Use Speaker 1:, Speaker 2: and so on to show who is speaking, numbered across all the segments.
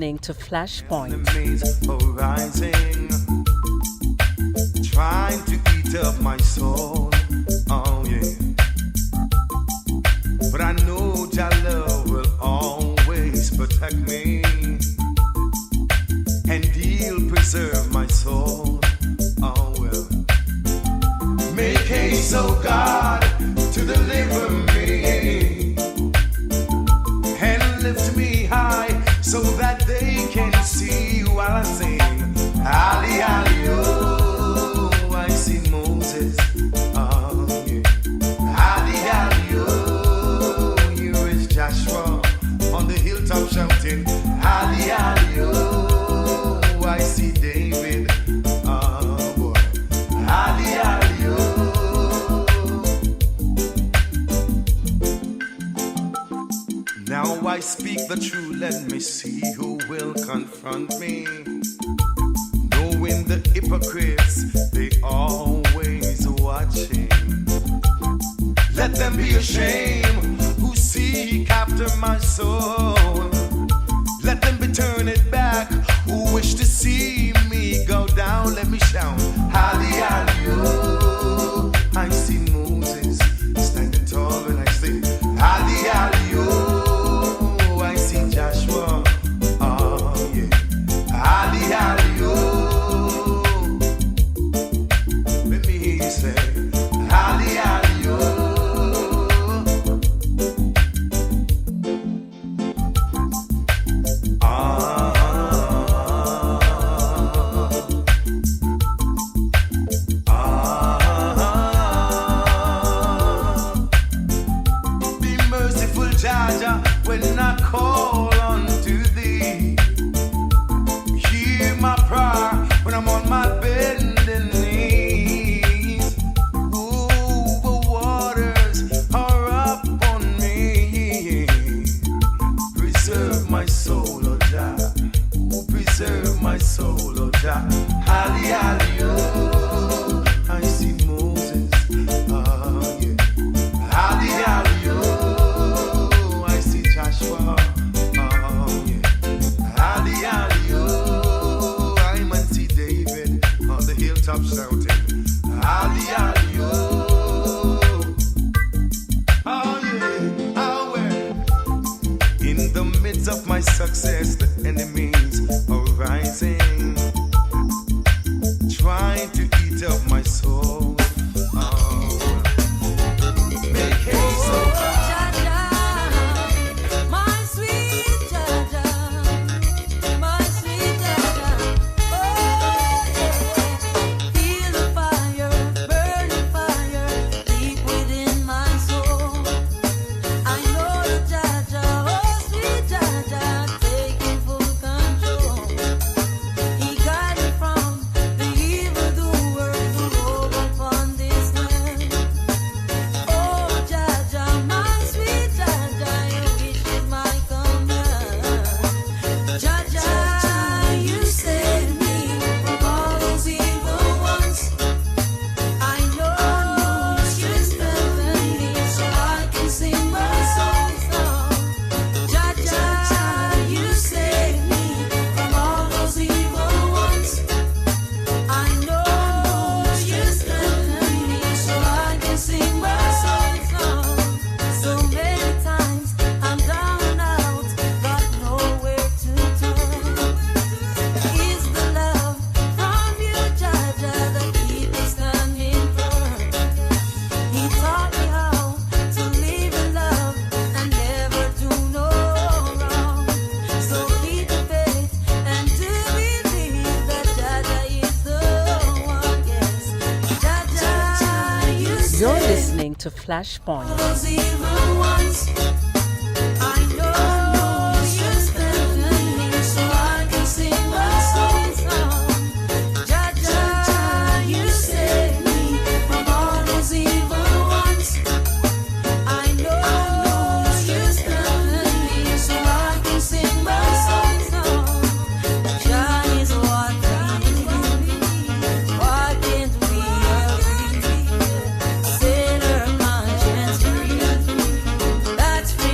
Speaker 1: listening to Flashpoint.
Speaker 2: Enemies are rising, trying to eat up my soul. Oh yeah. But I know Jah love will always protect me, and He'll preserve my soul. Oh well. Make haste, oh God, to deliver me, and lift me high so that they can see while I sing. Ali, Ali, oh, I see Moses. Oh yeah. Ali, Ali, oh, here is Joshua on the hilltop shouting. Ali, Ali, oh, I see David. Oh boy. Ali, Ali, oh. Now I speak the truth, let me see who will confront me. Knowing the hypocrites, they always watching. Let them be ashamed who seek after my soul. Let them be turning back who wish to see me go down. Let me shout, Ali, Ali, oh. I see Moses standing tall and I say, Ali, Ali, oh. I see Joshua, oh yeah. Ali, Ali, oh. Let me hear you say, Ali, Ali, oh. Be merciful, Jaja, when I call unto thee. Hear my prayer when I'm on my bending knees. Ooh, the waters are up on me. Preserve my soul, oh Jah. Ooh, preserve my soul, oh Jah. Ali, Ali, oh. I see Moses, oh yeah. Ali, Ali, oh. I see Joshua, oh yeah. Ali, Ali, oh. I might see David on the hilltop shouting. Ali, Ali, oh. Oh yeah, oh well. In the midst of my success, the enemies are rising, trying to eat up my soul. Oh, make haste, oh God.
Speaker 1: You're listening to Flashpoint.
Speaker 3: That's free.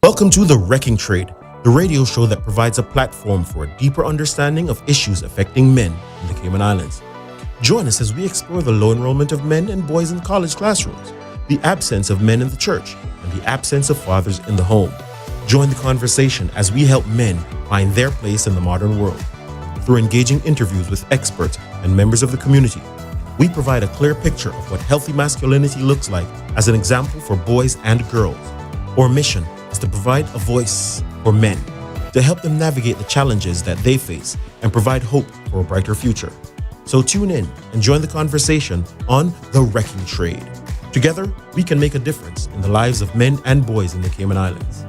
Speaker 3: Welcome to The Wrecking Trade, the radio show that provides a platform for a deeper understanding of issues affecting men in the Cayman Islands. Join us as we explore the low enrollment of men and boys in college classrooms, the absence of men in the church, and the absence of fathers in the home. Join the conversation as we help men find their place in the modern world. Through engaging interviews with experts and members of the community, we provide a clear picture of what healthy masculinity looks like as an example for boys and girls. Our mission is to provide a voice for men, to help them navigate the challenges that they face and provide hope for a brighter future. So tune in and join the conversation on The Wrecking Trade. Together, we can make a difference in the lives of men and boys in the Cayman Islands.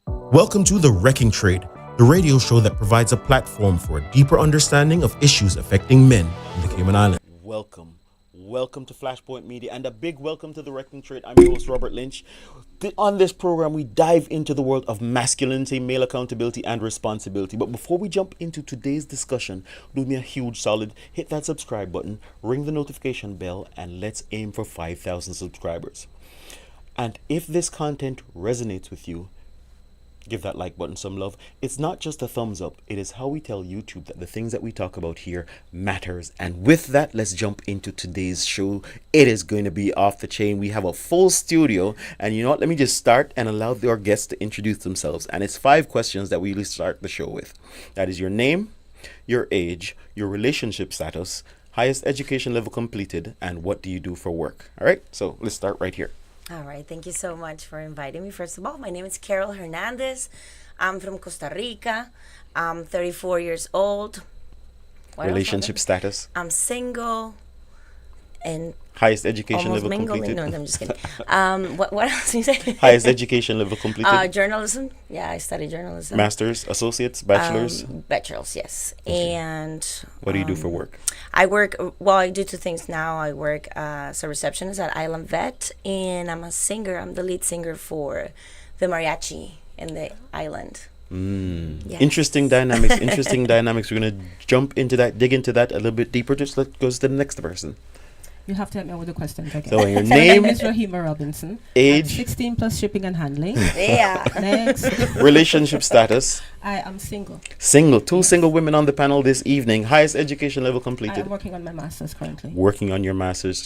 Speaker 3: Welcome to The Wrecking Trade, the radio show that provides a platform for a deeper understanding of issues affecting men in the Cayman Islands. Welcome to Flashpoint Media, and a big welcome to The Wrecking Trade. I'm your host, Robert Lynch. On this program, we dive into the world of masculinity, male accountability, and responsibility. But before we jump into today's discussion, do me a huge solid, hit that subscribe button, ring the notification bell, and let's aim for 5,000 subscribers. And if this content resonates with you, give that like button some love. It's not just a thumbs up. It is how we tell YouTube that the things that we talk about here matters. And with that, let's jump into today's show. It is going to be off the chain. We have a full studio. And you know what? Let me just start and allow our guests to introduce themselves. And it's 5 questions that we usually start the show with. That is your name, your age, your relationship status, highest education level completed, and what do you do for work? All right, so let's start right here.
Speaker 4: All right, thank you so much for inviting me. First of all, my name is Carol Hernandez. I'm from Costa Rica. I'm 34 years old.
Speaker 3: Relationship status?
Speaker 4: I'm single. And
Speaker 3: highest education level completed?
Speaker 4: No, I'm just kidding. What else you say?
Speaker 3: Highest education level completed?
Speaker 4: Journalism. Yeah, I study journalism.
Speaker 3: Master's, associates, bachelor's?
Speaker 4: Bachelor's, yes.
Speaker 3: Okay.
Speaker 4: And
Speaker 3: what do you do for work?
Speaker 4: I work, well, I do 2 things now. I work as a receptionist at Island Vet, and I'm a singer. I'm the lead singer for the mariachi in the island. Yes.
Speaker 3: Interesting dynamics. We're going to jump into that, dig into that a little bit deeper. Just let's go to the next person.
Speaker 5: You have to help me with the questions again.
Speaker 3: So your name
Speaker 5: is Rahima Robinson.
Speaker 3: Age?
Speaker 5: 16 plus shipping and handling.
Speaker 4: Yeah.
Speaker 5: Next.
Speaker 3: Relationship status?
Speaker 5: I am single.
Speaker 3: Single. 2 single women on the panel this evening. Highest education level completed?
Speaker 5: I am working on my master's currently.
Speaker 3: Working on your master's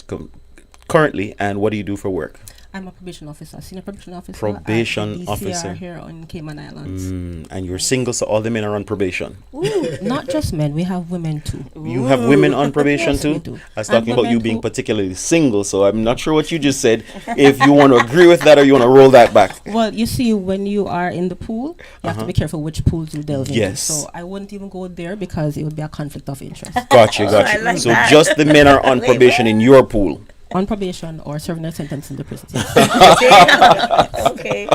Speaker 3: currently. And what do you do for work?
Speaker 5: I'm a probation officer, senior probation officer.
Speaker 3: Probation
Speaker 5: at the
Speaker 3: officer.
Speaker 5: here on Cayman Islands.
Speaker 3: And you're single, so all the men are on probation?
Speaker 5: Ooh, not just men, we have women too.
Speaker 3: You have women on probation
Speaker 5: yes,
Speaker 3: too?
Speaker 5: We do.
Speaker 3: I was talking about you being particularly single, so I'm not sure what you just said. If you want to agree with that or you want to roll that back.
Speaker 5: Well, you see, when you are in the pool, you have to be careful which pools you delve into.
Speaker 3: Yes.
Speaker 5: So I wouldn't even go there because it would be a conflict of interest.
Speaker 3: Gotcha.
Speaker 4: Like
Speaker 3: So
Speaker 4: that.
Speaker 3: just the men are on probation in your pool?
Speaker 5: On probation or serving their sentence in the prison.
Speaker 4: Okay.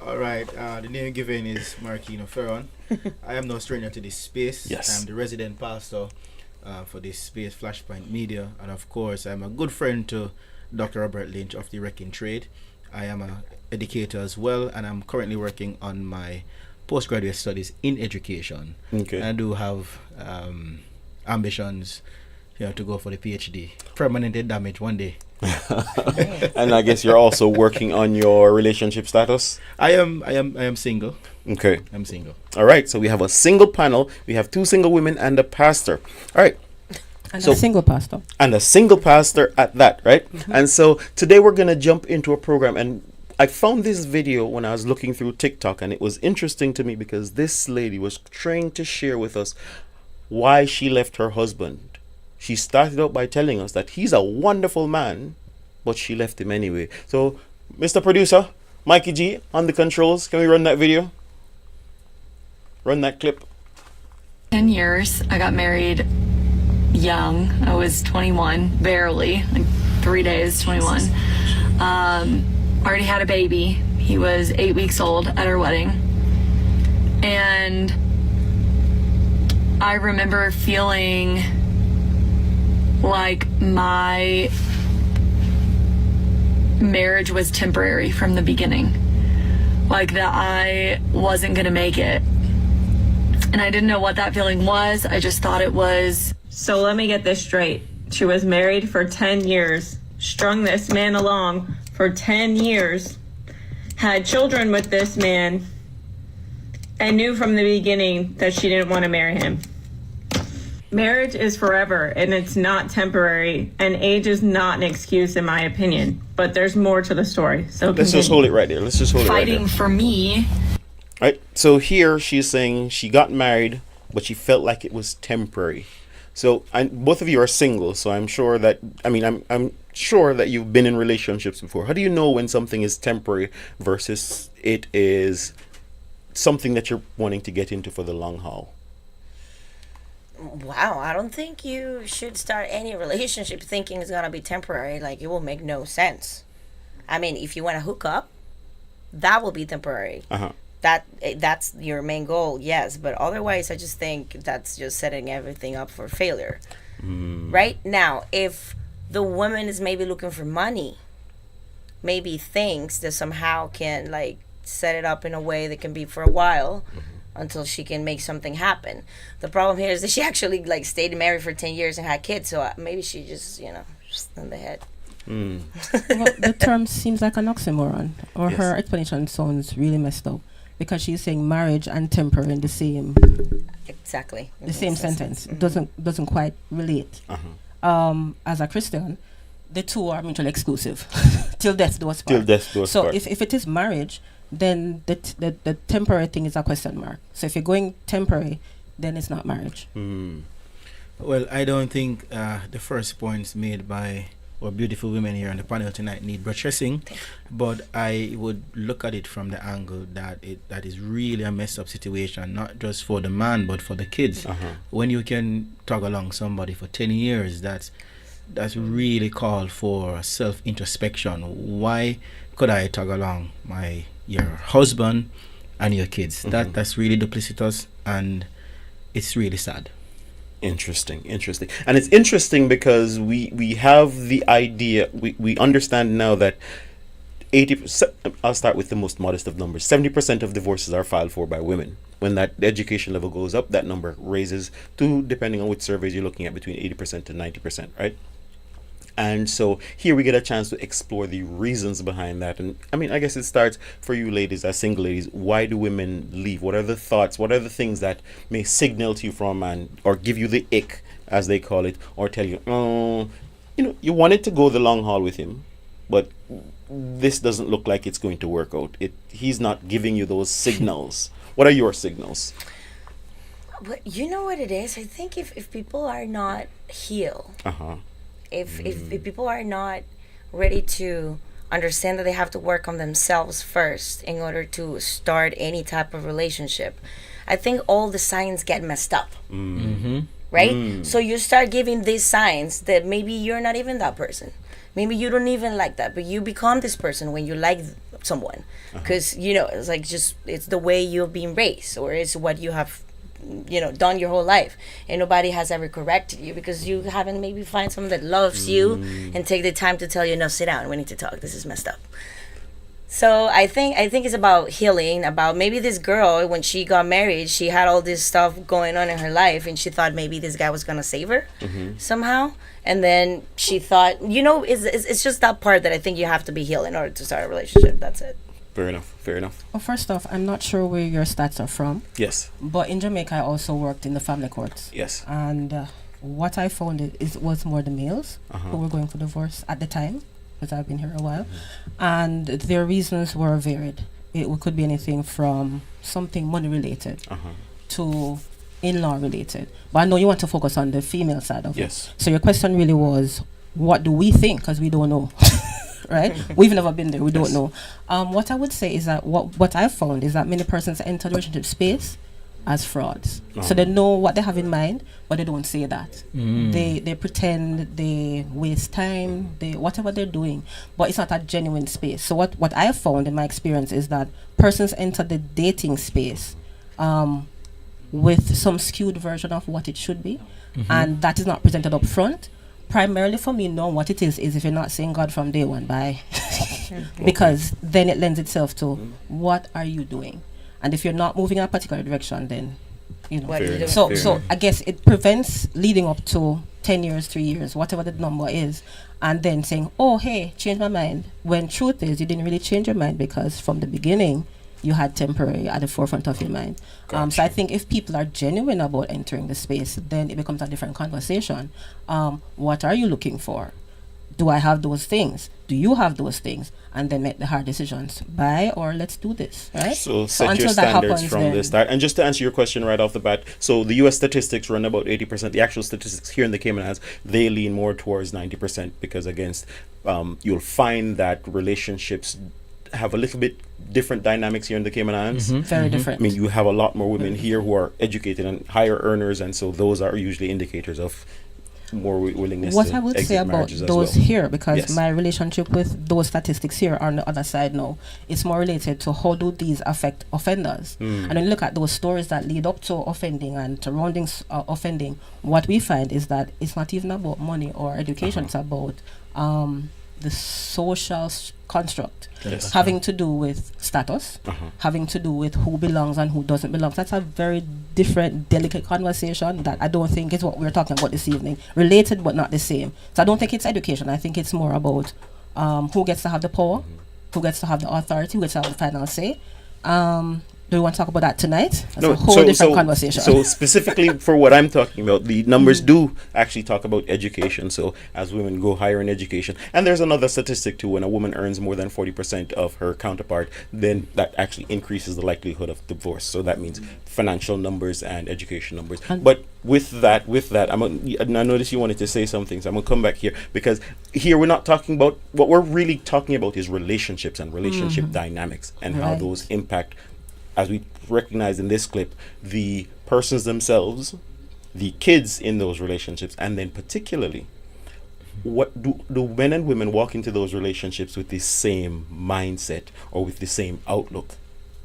Speaker 6: All right. The name given is Marquino Ferron. I am no stranger to this space.
Speaker 3: Yes.
Speaker 6: I'm the resident pastor for this space, Flashpoint Media. And of course, I'm a good friend to Dr. Robert Lynch of The Wrecking Trade. I am an educator as well, and I'm currently working on my postgraduate studies in education.
Speaker 3: Okay.
Speaker 6: And I do have ambitions to go for the PhD. Permanently damaged one day.
Speaker 3: And I guess you're also working on your relationship status?
Speaker 6: I am single.
Speaker 3: Okay.
Speaker 6: I'm single.
Speaker 3: All right. So we have a single panel. We have 2 single women and a pastor. All right.
Speaker 5: And a single pastor.
Speaker 3: And a single pastor at that, right? And so today we're going to jump into a program. And I found this video when I was looking through TikTok, and it was interesting to me because this lady was trying to share with us why she left her husband. She started out by telling us that he's a wonderful man, but she left him anyway. So, Mr. Producer, Mikey G, on the controls, can we run that video? Run that clip.
Speaker 7: 10 years. I got married young. I was 21, barely, like 3 days, 21. Already had a baby. He was 8 weeks old at our wedding. And I remember feeling like my marriage was temporary from the beginning. Like that I wasn't gonna make it. And I didn't know what that feeling was. I just thought it was.
Speaker 8: So let me get this straight. She was married for 10 years, strung this man along for 10 years, had children with this man, and knew from the beginning that she didn't want to marry him. Marriage is forever, and it's not temporary, and age is not an excuse in my opinion. But there's more to the story. So
Speaker 3: Let's just hold it right there.
Speaker 7: Fighting for me.
Speaker 3: Right. So here she's saying she got married, but she felt like it was temporary. So both of you are single, so I'm sure that I'm sure that you've been in relationships before. How do you know when something is temporary versus it is something that you're wanting to get into for the long haul?
Speaker 4: Wow, I don't think you should start any relationship thinking it's gonna be temporary. Like, it will make no sense. I mean, if you want to hook up, that will be temporary. That's your main goal, yes. But otherwise, I just think that's just setting everything up for failure. Right now, if the woman is maybe looking for money, maybe thinks that somehow can like set it up in a way that can be for a while. Until she can make something happen. The problem here is that she actually like stayed married for 10 years and had kids, so maybe she just, just in the head.
Speaker 5: Well, the term seems like an oxymoron, or her explanation sounds really messed up, because she's saying marriage and temporary in the same sentence. Doesn't quite relate. As a Christian, the two are mutually exclusive. Till death do us part. So if it is marriage, then the temporary thing is a question mark. So if you're going temporary, then it's not marriage.
Speaker 6: Well, I don't think the first points made by our beautiful women here on the panel tonight need buttressing, but I would look at it from the angle that is really a messed up situation, not just for the man but for the kids. When you can tug along somebody for 10 years, that's really called for self-introspection. Why could I tug along your husband and your kids? That's really duplicitous, and it's really sad.
Speaker 3: Interesting. And it's interesting because we have the idea, we understand now that 80%, I'll start with the most modest of numbers, 70% of divorces are filed for by women. When the education level goes up, that number raises to, depending on which surveys you're looking at, between 80% to 90%, right? And so here we get a chance to explore the reasons behind that. And I guess it starts for you ladies, as single ladies. Why do women leave? What are the thoughts? What are the things that may signal to you from a man, or give you the ick, as they call it, or tell you, you wanted to go the long haul with him, but this doesn't look like it's going to work out. He's not giving you those signals. What are your signals?
Speaker 4: But you know what it is? I think if people are not healed, if people are not ready to understand that they have to work on themselves first in order to start any type of relationship, I think all the signs get messed up. Right? So you start giving these signs that maybe you're not even that person. Maybe you don't even like that, but you become this person when you like someone. Because, it's like it's the way you've been raised, or it's what you have done your whole life, and nobody has ever corrected you because you haven't maybe find someone that loves you and take the time to tell you, no, sit down, we need to talk, this is messed up. So I think it's about healing, about maybe this girl, when she got married, she had all this stuff going on in her life, and she thought maybe this guy was gonna save her somehow, and then she thought, it's just that part that I think you have to be healed in order to start a relationship. That's it.
Speaker 3: Fair enough.
Speaker 5: Well, first off, I'm not sure where your stats are from.
Speaker 3: Yes.
Speaker 5: But in Jamaica, I also worked in the family courts.
Speaker 3: Yes.
Speaker 5: And what I found was more the males who were going for divorce at the time, because I've been here a while. And their reasons were varied. It could be anything from something money related to in-law related. But I know you want to focus on the female side of it. So your question really was, what do we think? Because we don't know. Right? We've never been there. We don't know. What I would say is that what I've found is that many persons enter the relationship space as frauds. So they know what they have in mind, but they don't say that. They pretend, they waste time, whatever they're doing, but it's not a genuine space. So what I have found in my experience is that persons enter the dating space with some skewed version of what it should be, and that is not presented up front. Primarily for me, knowing what it is if you're not saying God from day one, bye. Because then it lends itself to what are you doing? And if you're not moving in a particular direction, then You know.
Speaker 4: What do you do?
Speaker 5: So I guess it prevents leading up to 10 years, 3 years, whatever the number is, and then saying, oh, hey, change my mind. When truth is, you didn't really change your mind because from the beginning, you had temporary at the forefront of your mind. So I think if people are genuine about entering the space, then it becomes a different conversation. What are you looking for? Do I have those things? Do you have those things? And then make the hard decisions. Buy or let's do this, right?
Speaker 3: So set your standards from the start. And just to answer your question right off the bat, so the U.S. statistics run about 80%. The actual statistics here in the Cayman Islands, they lean more towards 90% because against, you'll find that relationships have a little bit different dynamics here in the Cayman Islands.
Speaker 5: Very different.
Speaker 3: I mean, you have a lot more women here who are educated and higher earners, and so those are usually indicators of more willingness
Speaker 5: what
Speaker 3: to
Speaker 5: I would say
Speaker 3: exit
Speaker 5: about
Speaker 3: marriages as
Speaker 5: those
Speaker 3: well.
Speaker 5: here, because
Speaker 3: Yes.
Speaker 5: my relationship with those statistics here are on the other side now, it's more related to how do these affect offenders. And when you look at those stories that lead up to offending and surrounding offending, what we find is that it's not even about money or education, it's about the social construct,
Speaker 3: Yes.
Speaker 5: having to do with status, having to do with who belongs and who doesn't belong. That's a very different, delicate conversation that I don't think is what we're talking about this evening. Related but not the same. So I don't think it's education. I think it's more about who gets to have the power, who gets to have the authority, who gets to have the final say. Do we want to talk about that tonight? That's a whole different conversation.
Speaker 3: So specifically for what I'm talking about, the numbers do actually talk about education. So as women go higher in education, and there's another statistic too, when a woman earns more than 40% of her counterpart, then that actually increases the likelihood of divorce. So that means financial numbers and education numbers. But with that, I noticed you wanted to say something, so I'm gonna come back here because here we're not talking about, what we're really talking about is relationships and relationship dynamics and how those impact, as we recognize in this clip, the persons themselves, the kids in those relationships, and then particularly, what do men and women walk into those relationships with the same mindset or with the same outlook?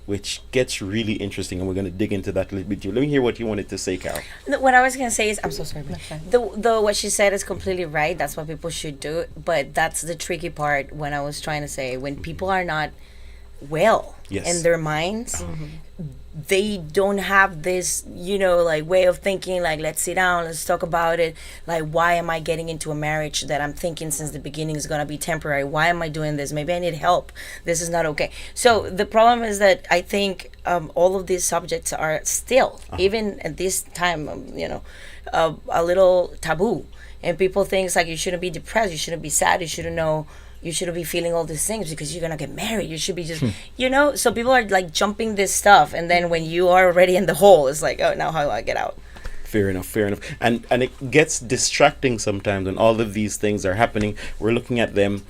Speaker 3: Which gets really interesting, and we're going to dig into that a little bit. Let me hear what you wanted to say, Carol.
Speaker 4: What I was going to say is, I'm so sorry. The what she said is completely right. That's what people should do. But that's the tricky part when I was trying to say, when people are not well in their minds, they don't have this, like way of thinking, like, let's sit down, let's talk about it. Like, why am I getting into a marriage that I'm thinking since the beginning is going to be temporary? Why am I doing this? Maybe I need help. This is not okay. So the problem is that I think all of these subjects are still, even at this time, a little taboo. And people think it's like, you shouldn't be depressed, you shouldn't be sad, you shouldn't be feeling all these things because you're gonna get married. You should be just, so people are like jumping this stuff, and then when you are already in the hole, it's like, oh, now how do I get out?
Speaker 3: Fair enough. And it gets distracting sometimes when all of these things are happening. We're looking at them,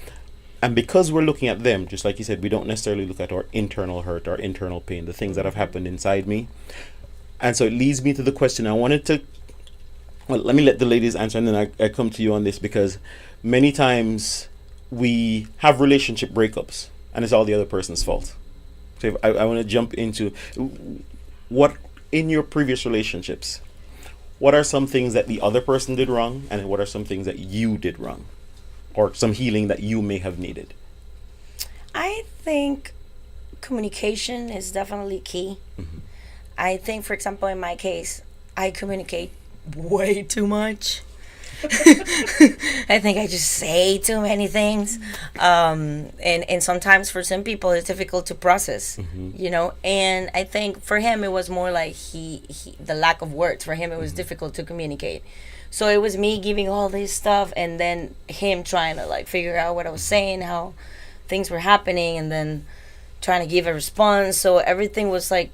Speaker 3: and because we're looking at them, just like you said, we don't necessarily look at our internal hurt, our internal pain, the things that have happened inside me. And so it leads me to the question I wanted to, well, let me let the ladies answer, and then I come to you on this, because many times we have relationship breakups and it's all the other person's fault. So I want to jump into what, in your previous relationships, what are some things that the other person did wrong, and what are some things that you did wrong, or some healing that you may have needed?
Speaker 4: I think communication is definitely key. I think, for example, in my case, I communicate way too much. I think I just say too many things, and sometimes for some people it's difficult to process, and I think for him it was more like he the lack of words. For him it was difficult to communicate, so it was me giving all this stuff and then him trying to like figure out what I was saying, how things were happening, and then trying to give a response. So everything was like,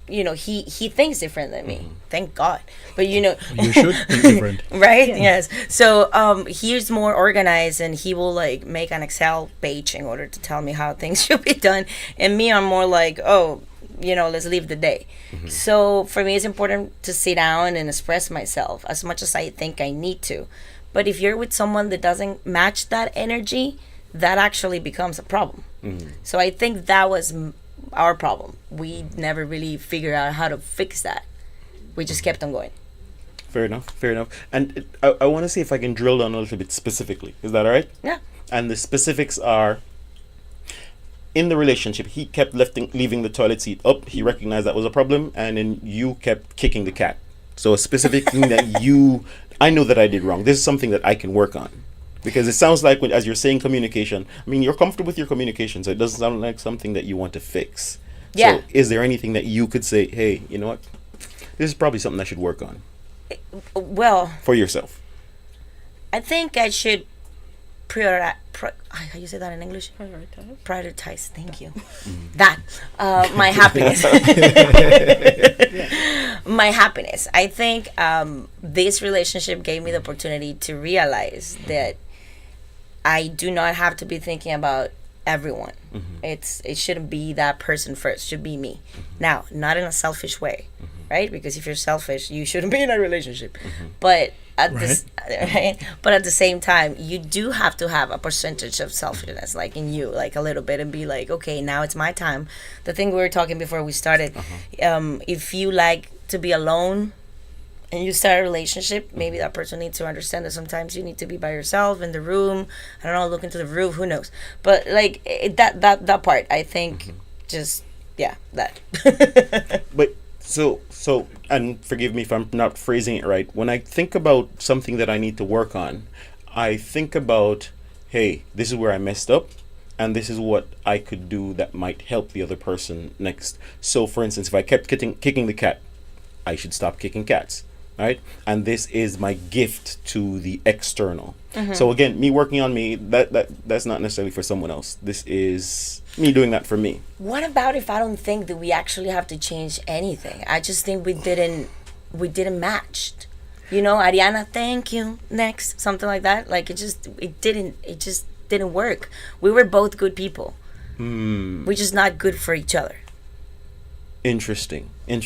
Speaker 4: he thinks different than me. Thank God. But
Speaker 6: you should think different.
Speaker 4: Right? Yes. So he's more organized, and he will like make an Excel page in order to tell me how things should be done. And me, I'm more like, let's leave the day. So for me, it's important to sit down and express myself as much as I think I need to. But if you're with someone that doesn't match that energy, that actually becomes a problem. So I think that was our problem. We never really figured out how to fix that. We just kept on going.
Speaker 3: Fair enough. And I want to see if I can drill down a little bit specifically. Is that all right?
Speaker 4: Yeah.
Speaker 3: And the specifics are, in the relationship, he kept leaving the toilet seat up. He recognized that was a problem, and then you kept kicking the cat. So a specific thing that I know that I did wrong. This is something that I can work on. Because it sounds like, as you're saying communication, I mean, you're comfortable with your communication, so it doesn't sound like something that you want to fix.
Speaker 4: Yeah.
Speaker 3: So is there anything that you could say, hey, you know what? This is probably something I should work on.
Speaker 4: Well,
Speaker 3: For yourself.
Speaker 4: I think I should prioritize. How you say that in English?
Speaker 5: Prioritize.
Speaker 4: Prioritize. Thank you. That my happiness. My happiness. I think this relationship gave me the opportunity to realize that I do not have to be thinking about everyone. It shouldn't be that person first. It should be me. Now, not in a selfish way, right? Because if you're selfish, you shouldn't be in a relationship. But at but at the same time, you do have to have a percentage of selfishness, like in you, like a little bit, and be like, okay, now it's my time. The thing we were talking before we started, if you like to be alone and you start a relationship, maybe that person needs to understand that sometimes you need to be by yourself in the room. I don't know, look into the roof, who knows? But like that part, I think, just that.
Speaker 3: But so, and forgive me if I'm not phrasing it right. When I think about something that I need to work on, I think about, hey, this is where I messed up, and this is what I could do that might help the other person next. So, for instance, if I kept kicking the cat, I should stop kicking cats, right? And this is my gift to the external. So again, me working on me, that's not necessarily for someone else. This is me doing that for me.
Speaker 4: What about if I don't think that we actually have to change anything? I just think we didn't match. You know, Ariana, thank you. Next, something like that. Like it just didn't work. We were both good people. We're just not good for each other.
Speaker 3: Interesting.
Speaker 5: And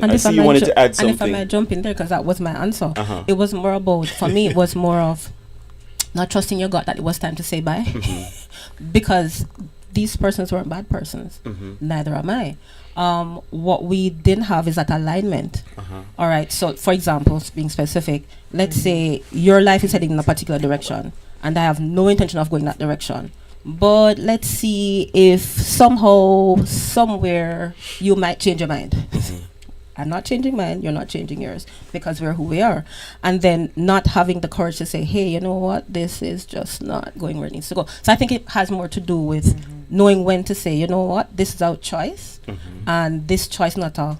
Speaker 3: I see you wanted to add something.
Speaker 5: And if I might jump in there, because that was my answer. It was more about, for me, it was more of not trusting your gut that it was time to say bye. Because these persons weren't bad persons. Neither am I. What we didn't have is that alignment. All right. So, for example, being specific, let's say your life is heading in a particular direction, and I have no intention of going that direction. But let's see if somehow, somewhere, you might change your mind. I'm not changing mine, you're not changing yours, because we're who we are. And then not having the courage to say, hey, you know what, this is just not going where it needs to go. So I think it has more to do with knowing when to say, you know what, this is our choice, and this choice not a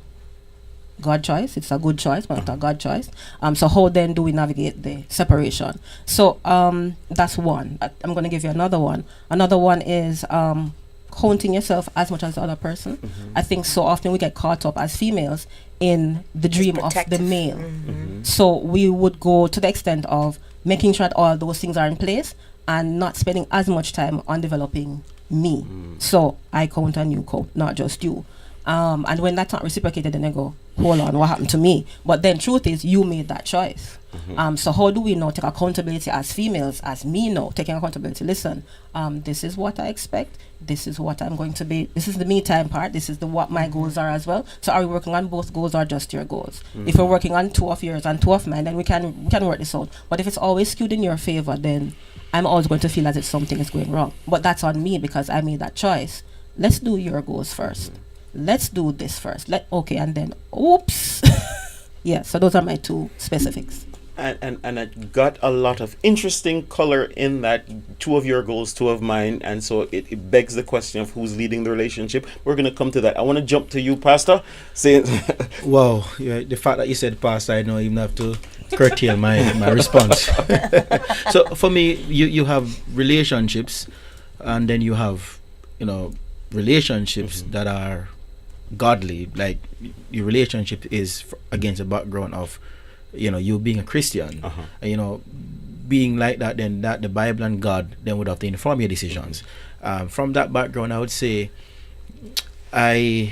Speaker 5: God choice, it's a good choice, but not a God choice. So how then do we navigate the separation? So that's one. I'm going to give you another one. Another one is counting yourself as much as the other person. I think so often we get caught up as females in the dream of the male. So we would go to the extent of making sure that all those things are in place and not spending as much time on developing me. So I count and you count, not just you. And when that's not reciprocated, then I go, hold on, what happened to me? But then truth is, you made that choice. So how do we now take accountability as females, as me now, taking accountability? Listen, this is what I expect. This is what I'm going to be. This is the me time part. This is what my goals are as well. So are we working on both goals or just your goals? If we're working on two of yours and two of mine, then we can work this out. But if it's always skewed in your favor, then I'm always going to feel as if something is going wrong. But that's on me because I made that choice. Let's do your goals first. Let's do this first. And then oops. Yeah, so those are my two specifics.
Speaker 3: And I got a lot of interesting color in that, two of your goals, two of mine, and so it begs the question of who's leading the relationship. We're gonna come to that. I want to jump to you, Pastor.
Speaker 6: Wow, yeah, the fact that you said Pastor, I don't even have to curtail my response. So for me, you have relationships, and then you have relationships that are godly. Like your relationship is against the background of you being a Christian, and being like that, then that the Bible and God then would have to inform your decisions. From that background, I would say every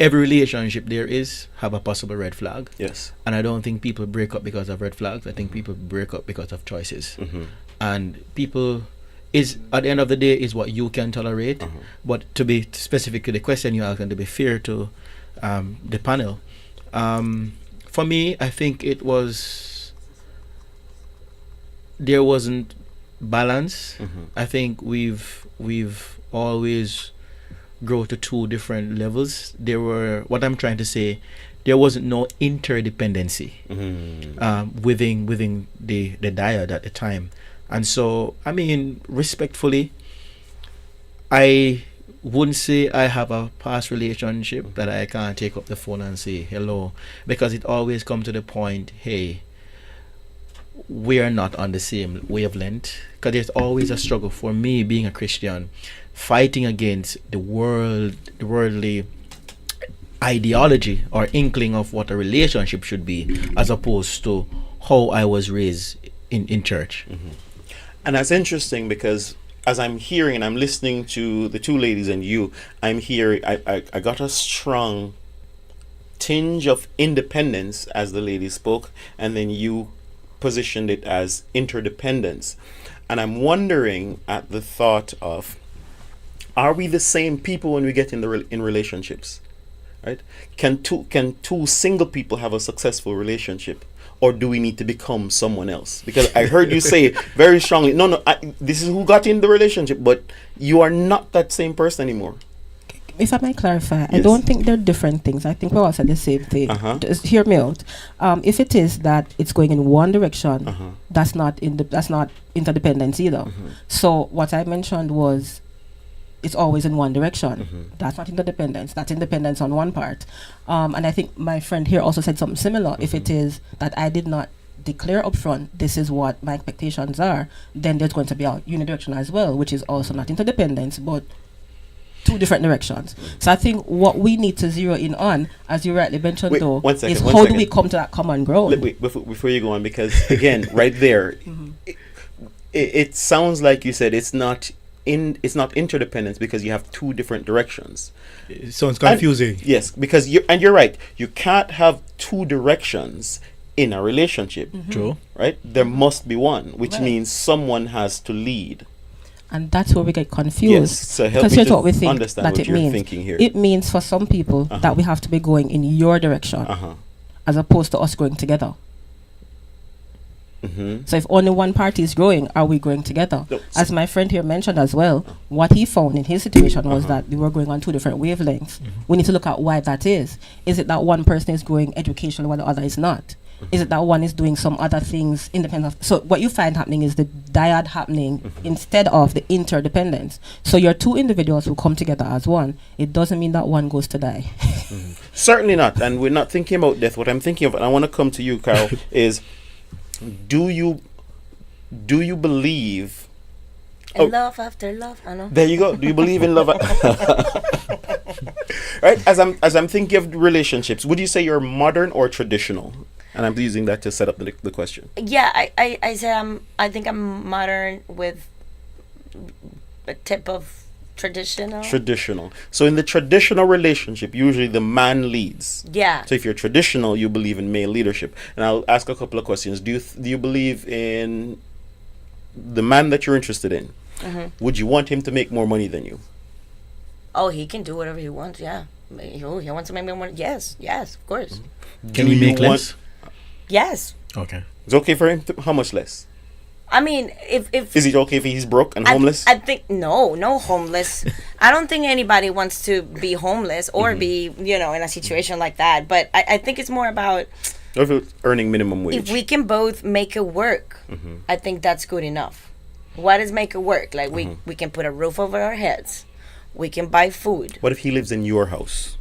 Speaker 6: relationship there is have a possible red flag.
Speaker 3: Yes.
Speaker 6: And I don't think people break up because of red flags. I think people break up because of choices. And people is, at the end of the day, is what you can tolerate. But to be specific to the question you asked and to be fair to the panel, for me, I think there wasn't balance. I think we've always grown to two different levels. What I'm trying to say, there wasn't no interdependency within the dyad at the time. And so, I mean, respectfully, I wouldn't say I have a past relationship that I can't take up the phone and say hello, because it always comes to the point, hey, we are not on the same wavelength. Because there's always a struggle for me, being a Christian, fighting against the worldly ideology or inkling of what a relationship should be, as opposed to how I was raised in church.
Speaker 3: And that's interesting, because as I'm hearing and I'm listening to the two ladies and you, I'm hearing, I got a strong tinge of independence as the lady spoke, and then you positioned it as interdependence. And I'm wondering at the thought of, are we the same people when we get in relationships? Right? Can two single people have a successful relationship, or do we need to become someone else? Because I heard you say very strongly, no, this is who got in the relationship, but you are not that same person anymore.
Speaker 5: If I might clarify,
Speaker 3: Yes.
Speaker 5: I don't think they're different things. I think we all said the same thing. Just hear me out. If it is that it's going in one direction, that's not interdependence either. So what I mentioned was, it's always in one direction. That's not interdependence. That's independence on one part. And I think my friend here also said something similar. If it is that I did not declare upfront, this is what my expectations are, then there's going to be a unidirectional as well, which is also not interdependence, but two different directions. So I think what we need to zero in on, as you rightly mentioned,
Speaker 3: Wait,
Speaker 5: though,
Speaker 3: one second,
Speaker 5: is
Speaker 3: one
Speaker 5: how do
Speaker 3: second.
Speaker 5: we come to that common ground?
Speaker 3: Wait, before you go on, because again, right there, it sounds like you said it's not interdependence, because you have two different directions.
Speaker 6: It sounds confusing.
Speaker 3: Yes, because you're right. You can't have two directions in a relationship.
Speaker 6: True.
Speaker 3: Right? There must be one, which
Speaker 5: Right.
Speaker 3: means someone has to lead.
Speaker 5: And that's where we get confused.
Speaker 3: Yes, so help
Speaker 5: Because
Speaker 3: me
Speaker 5: here's
Speaker 3: to
Speaker 5: what we think
Speaker 3: understand
Speaker 5: that
Speaker 3: what
Speaker 5: it
Speaker 3: you're
Speaker 5: means.
Speaker 3: thinking here.
Speaker 5: It means for some people that we have to be going in your direction, as opposed to us going together. So if only one party is growing, are we growing together?
Speaker 3: No,
Speaker 5: As my friend here mentioned as well, what he found in his situation was that we were going on two different wavelengths. We need to look at why that is. Is it that one person is growing educationally while the other is not? Is it that one is doing some other things independent of? So what you find happening is the dyad happening instead of the interdependence. So you're two individuals who come together as one. It doesn't mean that one goes to die.
Speaker 3: Certainly not. And we're not thinking about death. What I'm thinking of, and I want to come to you, Carol, is do you believe
Speaker 4: And love after love, I know.
Speaker 3: There you go. Do you believe in love? Right? As I'm thinking of relationships, would you say you're modern or traditional? And I'm using that to set up the question.
Speaker 4: Yeah, I said I think I'm modern with a tip of traditional.
Speaker 3: Traditional. So in the traditional relationship, usually the man leads.
Speaker 4: Yeah.
Speaker 3: So if you're traditional, you believe in male leadership. And I'll ask a couple of questions. Do you believe in the man that you're interested in? Would you want him to make more money than you?
Speaker 4: Oh, he can do whatever he wants. Yeah. He wants to make more money. Yes, of course.
Speaker 6: Can we make less?
Speaker 4: Yes.
Speaker 6: Okay.
Speaker 3: It's okay for him how much less?
Speaker 4: I mean, if
Speaker 3: Is it okay if he's broke and homeless?
Speaker 4: I think no homeless. I don't think anybody wants to be homeless or be in a situation like that. But I think it's more about
Speaker 3: Or if it's earning minimum wage?
Speaker 4: if we can both make it work. I think that's good enough. What is make it work? Like we can put a roof over our heads. We can buy food.
Speaker 3: What if he lives in your house?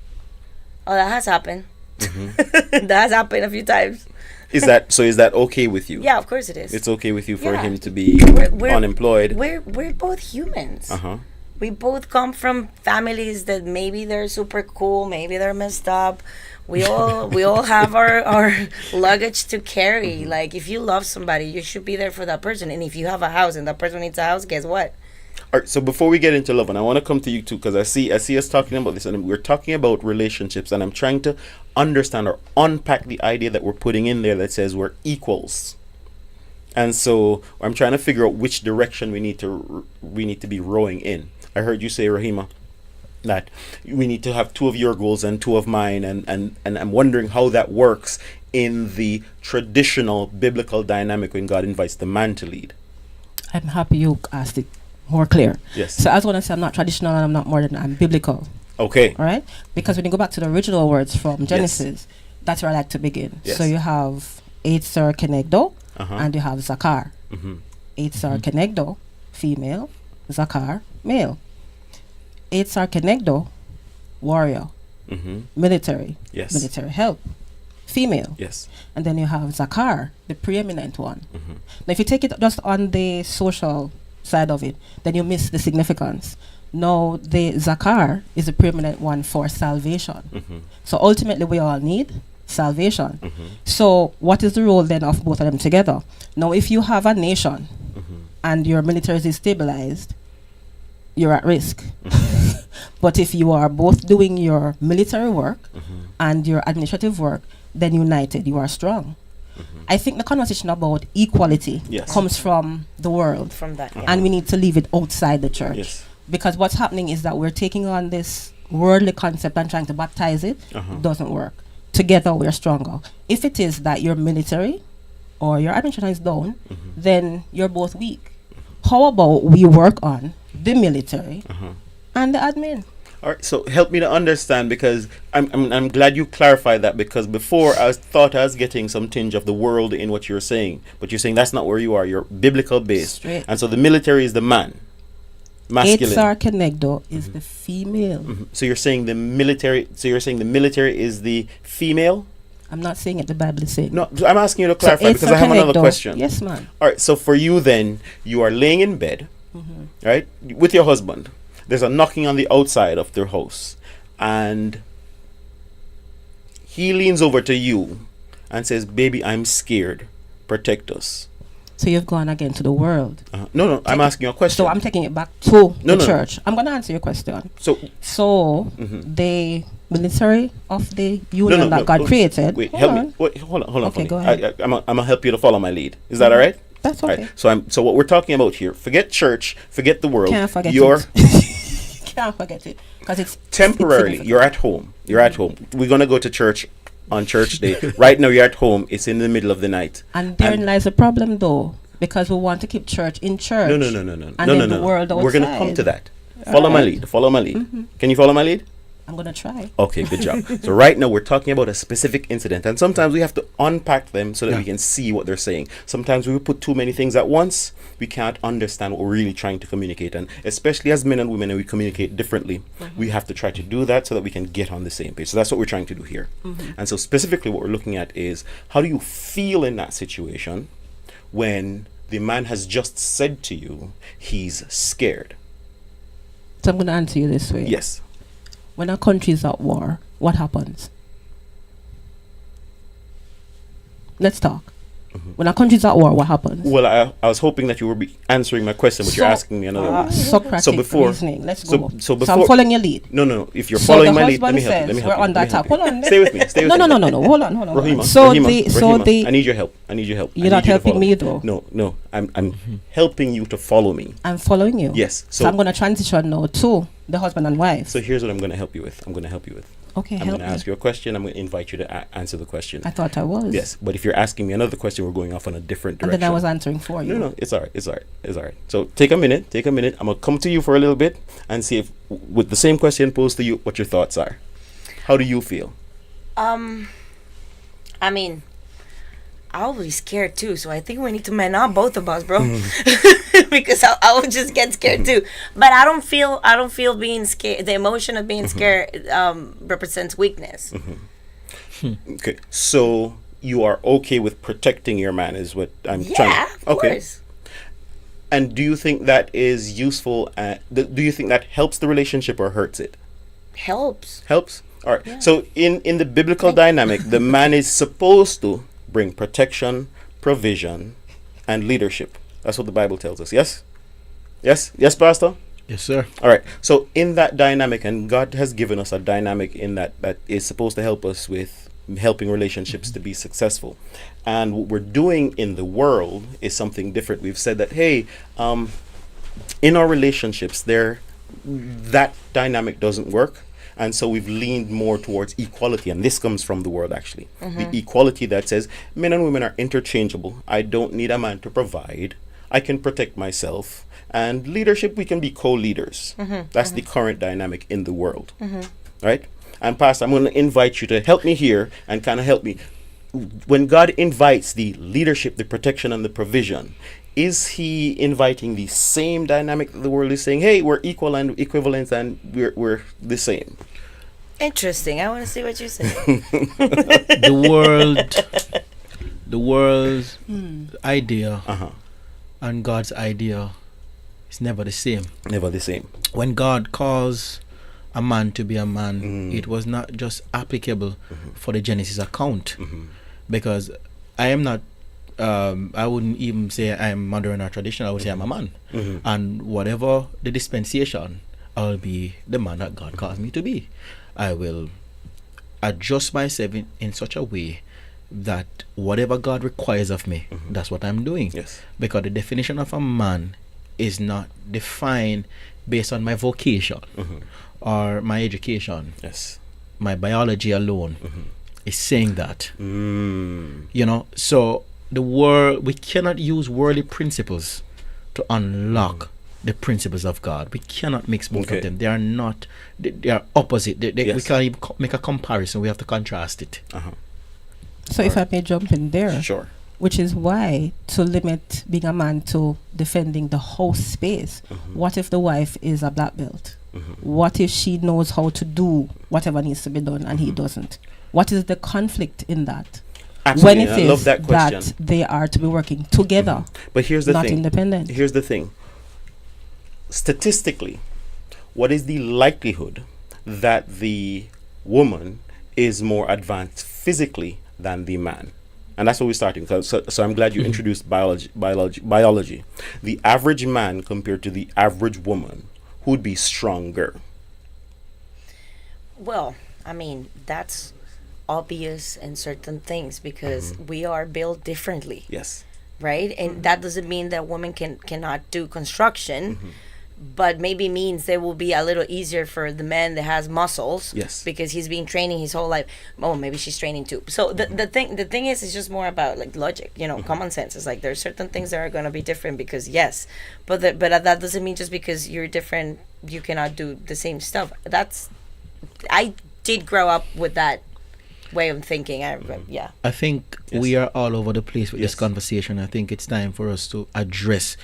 Speaker 4: Oh, that has happened. That has happened a few times.
Speaker 3: Is that okay with you?
Speaker 4: Yeah, of course it is.
Speaker 3: It's okay with you for
Speaker 4: Yeah.
Speaker 3: him to be
Speaker 4: We're-
Speaker 3: unemployed?
Speaker 4: We're both humans.
Speaker 3: Uh-huh.
Speaker 4: We both come from families that maybe they're super cool, maybe they're messed up. We all have our luggage to carry. Like if you love somebody, you should be there for that person. And if you have a house and that person needs a house, guess what?
Speaker 3: All right, so before we get into love, and I want to come to you too, because I see us talking about this, and we're talking about relationships, and I'm trying to understand or unpack the idea that we're putting in there that says we're equals. And so I'm trying to figure out which direction we need to be rowing in. I heard you say, Rahima, that we need to have two of your goals and two of mine, and I'm wondering how that works in the traditional biblical dynamic when God invites the man to lead.
Speaker 5: I'm happy you asked it more clear.
Speaker 3: Yes.
Speaker 5: So I was going to say I'm not traditional and I'm not modern, I'm biblical.
Speaker 3: Okay.
Speaker 5: All right? Because when you go back to the original words from Genesis, that's where I like to begin.
Speaker 3: Yes.
Speaker 5: So you have Eitzer Kenegdo and you have Zakar.
Speaker 3: Mm-hmm.
Speaker 5: Eitzer Kenegdo, female, Zakar, male. Eitzer Kenegdo, warrior,
Speaker 3: Mm-hmm.
Speaker 5: military,
Speaker 3: Yes.
Speaker 5: military help, female.
Speaker 3: Yes.
Speaker 5: And then you have Zakar, the preeminent one.
Speaker 3: Mm-hmm.
Speaker 5: Now, if you take it just on the social side of it, then you miss the significance. Now, the Zakar is the preeminent one for salvation.
Speaker 3: Mm-hmm.
Speaker 5: So ultimately, we all need salvation.
Speaker 3: Mm-hmm.
Speaker 5: So what is the role then of both of them together? Now, if you have a nation
Speaker 3: Mm-hmm.
Speaker 5: and your military is destabilized, you're at risk.
Speaker 3: Mm-hmm.
Speaker 5: But if you are both doing your military work
Speaker 3: Mm-hmm.
Speaker 5: and your administrative work, then united, you are strong.
Speaker 3: Mm-hmm.
Speaker 5: I think the conversation about equality
Speaker 3: Yes.
Speaker 5: comes from the world,
Speaker 4: From that.
Speaker 5: and we need to leave it outside the church.
Speaker 3: Yes.
Speaker 5: Because what's happening is that we're taking on this worldly concept and trying to baptize it.
Speaker 3: Uh-huh.
Speaker 5: It doesn't work. Together, we're stronger. If it is that your military or your administration is down,
Speaker 3: Mm-hmm.
Speaker 5: then you're both weak. How about we work on the military
Speaker 3: Uh-huh.
Speaker 5: and the admin?
Speaker 3: All right, so help me to understand, because I'm glad you clarified that, because before I thought I was getting some tinge of the world in what you're saying, but you're saying that's not where you are. You're biblical based,
Speaker 5: Straight.
Speaker 3: and so the military is the man, masculine.
Speaker 5: Eitzer Kenegdo is the female.
Speaker 3: Mhm. So you're saying the military. So you're saying the military is the female.
Speaker 5: I'm not saying it. The Bible is saying.
Speaker 3: No, I'm asking you to
Speaker 5: So
Speaker 3: clarify because I have another
Speaker 5: Kenegdo-
Speaker 3: question.
Speaker 5: Yes, man.
Speaker 3: All right, so for you then, you are laying in bed, right, with your husband. There's a knocking on the outside of their house, and he leans over to you and says, "Baby, I'm scared. Protect us."
Speaker 5: So you've gone again to the world.
Speaker 3: No, I'm asking you a question.
Speaker 5: So I'm taking it back to
Speaker 3: No,
Speaker 5: the
Speaker 3: no.
Speaker 5: church. I'm going to answer your question.
Speaker 3: So
Speaker 5: So the military of the union that God
Speaker 3: no,
Speaker 5: created.
Speaker 3: Wait,
Speaker 5: Hold
Speaker 3: help
Speaker 5: on.
Speaker 3: me. Wait, hold on.
Speaker 5: Okay,
Speaker 3: for me.
Speaker 5: go ahead.
Speaker 3: I'm gonna help you to follow my lead. Is that all right?
Speaker 5: That's
Speaker 3: All
Speaker 5: okay.
Speaker 3: right. So what we're talking about here. Forget church. Forget the world.
Speaker 5: Can't forget
Speaker 3: You're
Speaker 5: it. Can't forget it because it's
Speaker 3: temporarily.
Speaker 5: it's
Speaker 3: You're at home. You're at home. We're gonna go to church on church day. Right now, you're at home. It's in the middle of the night.
Speaker 5: And therein lies the problem, though, because we want to keep church in church.
Speaker 3: No.
Speaker 5: And then the world outside.
Speaker 3: We're gonna come to that. Follow my
Speaker 5: right.
Speaker 3: lead. Follow my lead. Can you follow my lead?
Speaker 5: I'm going to try.
Speaker 3: Okay, good job. So right now we're talking about a specific incident, and sometimes we have to unpack them so that we can see what they're saying. Sometimes we put too many things at once, we can't understand what we're really trying to communicate, and especially as men and women, and we communicate differently, we have to try to do that so that we can get on the same page. So that's what we're trying to do here. And so specifically what we're looking at is, how do you feel in that situation when the man has just said to you he's scared?
Speaker 5: So I'm going to answer you this way.
Speaker 3: Yes.
Speaker 5: When a country is at war, what happens? Let's talk. When a country is at war, what happens?
Speaker 3: Well, I was hoping that you were answering my question, but you're asking me another one.
Speaker 5: Socratic
Speaker 3: So before-
Speaker 5: reasoning. Let's
Speaker 3: so-
Speaker 5: go.
Speaker 3: so
Speaker 5: So
Speaker 3: before-
Speaker 5: I'm following your lead.
Speaker 3: No. If you're
Speaker 5: So
Speaker 3: following
Speaker 5: the
Speaker 3: my lead, let me
Speaker 5: husband
Speaker 3: help you. Let me
Speaker 5: says
Speaker 3: help
Speaker 5: we're
Speaker 3: you.
Speaker 5: on
Speaker 3: Let me
Speaker 5: that
Speaker 3: help
Speaker 5: top.
Speaker 3: you.
Speaker 5: Hold on.
Speaker 3: Stay with me. Stay with
Speaker 5: No.
Speaker 3: me.
Speaker 5: Hold on.
Speaker 3: Rahima,
Speaker 5: So
Speaker 3: Rahima, I need your help. I need your help.
Speaker 5: You're
Speaker 3: I
Speaker 5: not
Speaker 3: need you to
Speaker 5: helping
Speaker 3: follow
Speaker 5: me, though.
Speaker 3: No. I'm helping you to follow me.
Speaker 5: I'm following you.
Speaker 3: Yes.
Speaker 5: So I'm going to transition now to the husband and wife.
Speaker 3: So here's what I'm going to help you with.
Speaker 5: Okay,
Speaker 3: I'm
Speaker 5: help
Speaker 3: going to
Speaker 5: me.
Speaker 3: ask you a question. I'm going to invite you to answer the question.
Speaker 5: I thought I was.
Speaker 3: Yes, but if you're asking me another question, we're going off on a different
Speaker 5: And
Speaker 3: direction.
Speaker 5: then I was answering for you.
Speaker 3: No, it's all right. So take a minute. I'm going to come to you for a little bit and see if, with the same question posed to you, what your thoughts are. How do you feel?
Speaker 4: I mean, I'll be scared too. So I think we need to man up, both of us, bro, because I would just get scared too. But I don't feel being scared. The emotion of being scared represents weakness.
Speaker 3: Okay, so you are okay with protecting your man, is what I'm trying.
Speaker 4: Yeah, of course.
Speaker 3: And do you think that is useful? Do you think that helps the relationship or hurts it?
Speaker 4: Helps.
Speaker 3: Helps. All right. So in the biblical dynamic, the man is supposed to bring protection, provision, and leadership. That's what the Bible tells us. Yes, Pastor.
Speaker 6: Yes, sir.
Speaker 3: All right. So in that dynamic, and God has given us a dynamic in that is supposed to help us with helping relationships to be successful. And what we're doing in the world is something different. We've said that, hey, in our relationships, that dynamic doesn't work. And so we've leaned more towards equality. And this comes from the world, actually. The equality that says men and women are interchangeable. I don't need a man to provide. I can protect myself. And leadership, we can be co-leaders. That's the current dynamic in the world, right? And Pastor, I'm going to invite you to help me here and kind of help me. When God invites the leadership, the protection, and the provision, is he inviting the same dynamic that the world is saying, hey, we're equal and equivalent and we're the same?
Speaker 4: Interesting. I want to see what you say.
Speaker 6: The world's idea and God's idea is never the same.
Speaker 3: Never the same.
Speaker 6: When God calls a man to be a man, it was not just applicable for the Genesis account, because I am not. I wouldn't even say I'm modern or traditional. I would say I'm a man, and whatever the dispensation, I'll be the man that God calls me to be. I will adjust myself in such a way that whatever God requires of me, that's what I'm doing.
Speaker 3: Yes.
Speaker 6: Because the definition of a man is not defined based on my vocation or my education.
Speaker 3: Yes.
Speaker 6: My biology alone is saying that. You know, so the world, we cannot use worldly principles to unlock the principles of God. We cannot mix both of them. They are not, they are opposite. We can't even make a comparison. We have to contrast it.
Speaker 5: So if I may jump in there.
Speaker 3: Sure.
Speaker 5: Which is why to limit being a man to defending the whole space. What if the wife is a black belt? What if she knows how to do whatever needs to be done and he doesn't? What is the conflict in that?
Speaker 3: Absolutely.
Speaker 5: When it
Speaker 3: I love
Speaker 5: is
Speaker 3: that question.
Speaker 5: that they are to be working together,
Speaker 3: but here's the
Speaker 5: not
Speaker 3: thing.
Speaker 5: independent.
Speaker 3: Here's the thing. Statistically, what is the likelihood that the woman is more advanced physically than the man? And that's what we're starting. So I'm glad you introduced biology. The average man compared to the average woman, who'd be stronger?
Speaker 4: Well, I mean, that's obvious in certain things because we are built differently.
Speaker 3: Yes.
Speaker 4: Right? And that doesn't mean that women cannot do construction. But maybe means it will be a little easier for the man that has muscles.
Speaker 3: Yes.
Speaker 4: Because he's been training his whole life. Oh, maybe she's training too. So the thing is, it's just more about like logic, common sense. It's like there's certain things that are gonna be different because yes, but that doesn't mean just because you're different you cannot do the same stuff. I did grow up with that way of thinking. I
Speaker 6: think we are all over the place with this conversation. I think it's time for us to address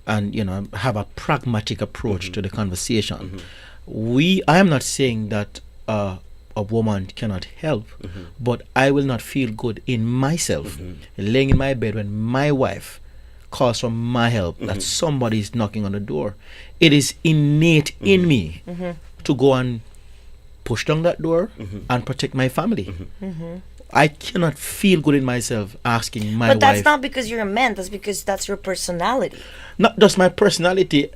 Speaker 6: and have a pragmatic approach to the conversation. I am not saying that a woman cannot help, but I will not feel good in myself laying in my bed when my wife calls for my help, that somebody is knocking on the door. It is innate in me to go and push down that door and protect my family. I cannot feel good in myself asking my wife.
Speaker 4: But that's not because you're a man. That's because that's your personality.
Speaker 6: Not just my personality.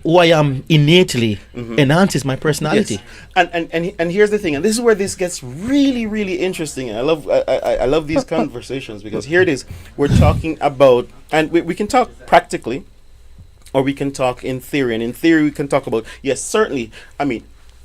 Speaker 6: Who I am innately enhances my personality.
Speaker 3: Yes. And here's the thing, and this is where this gets really, really interesting. I love these conversations because here it is. We're talking about, and we can talk practically, or we can talk in theory. And in theory, we can talk about, yes, certainly. I mean,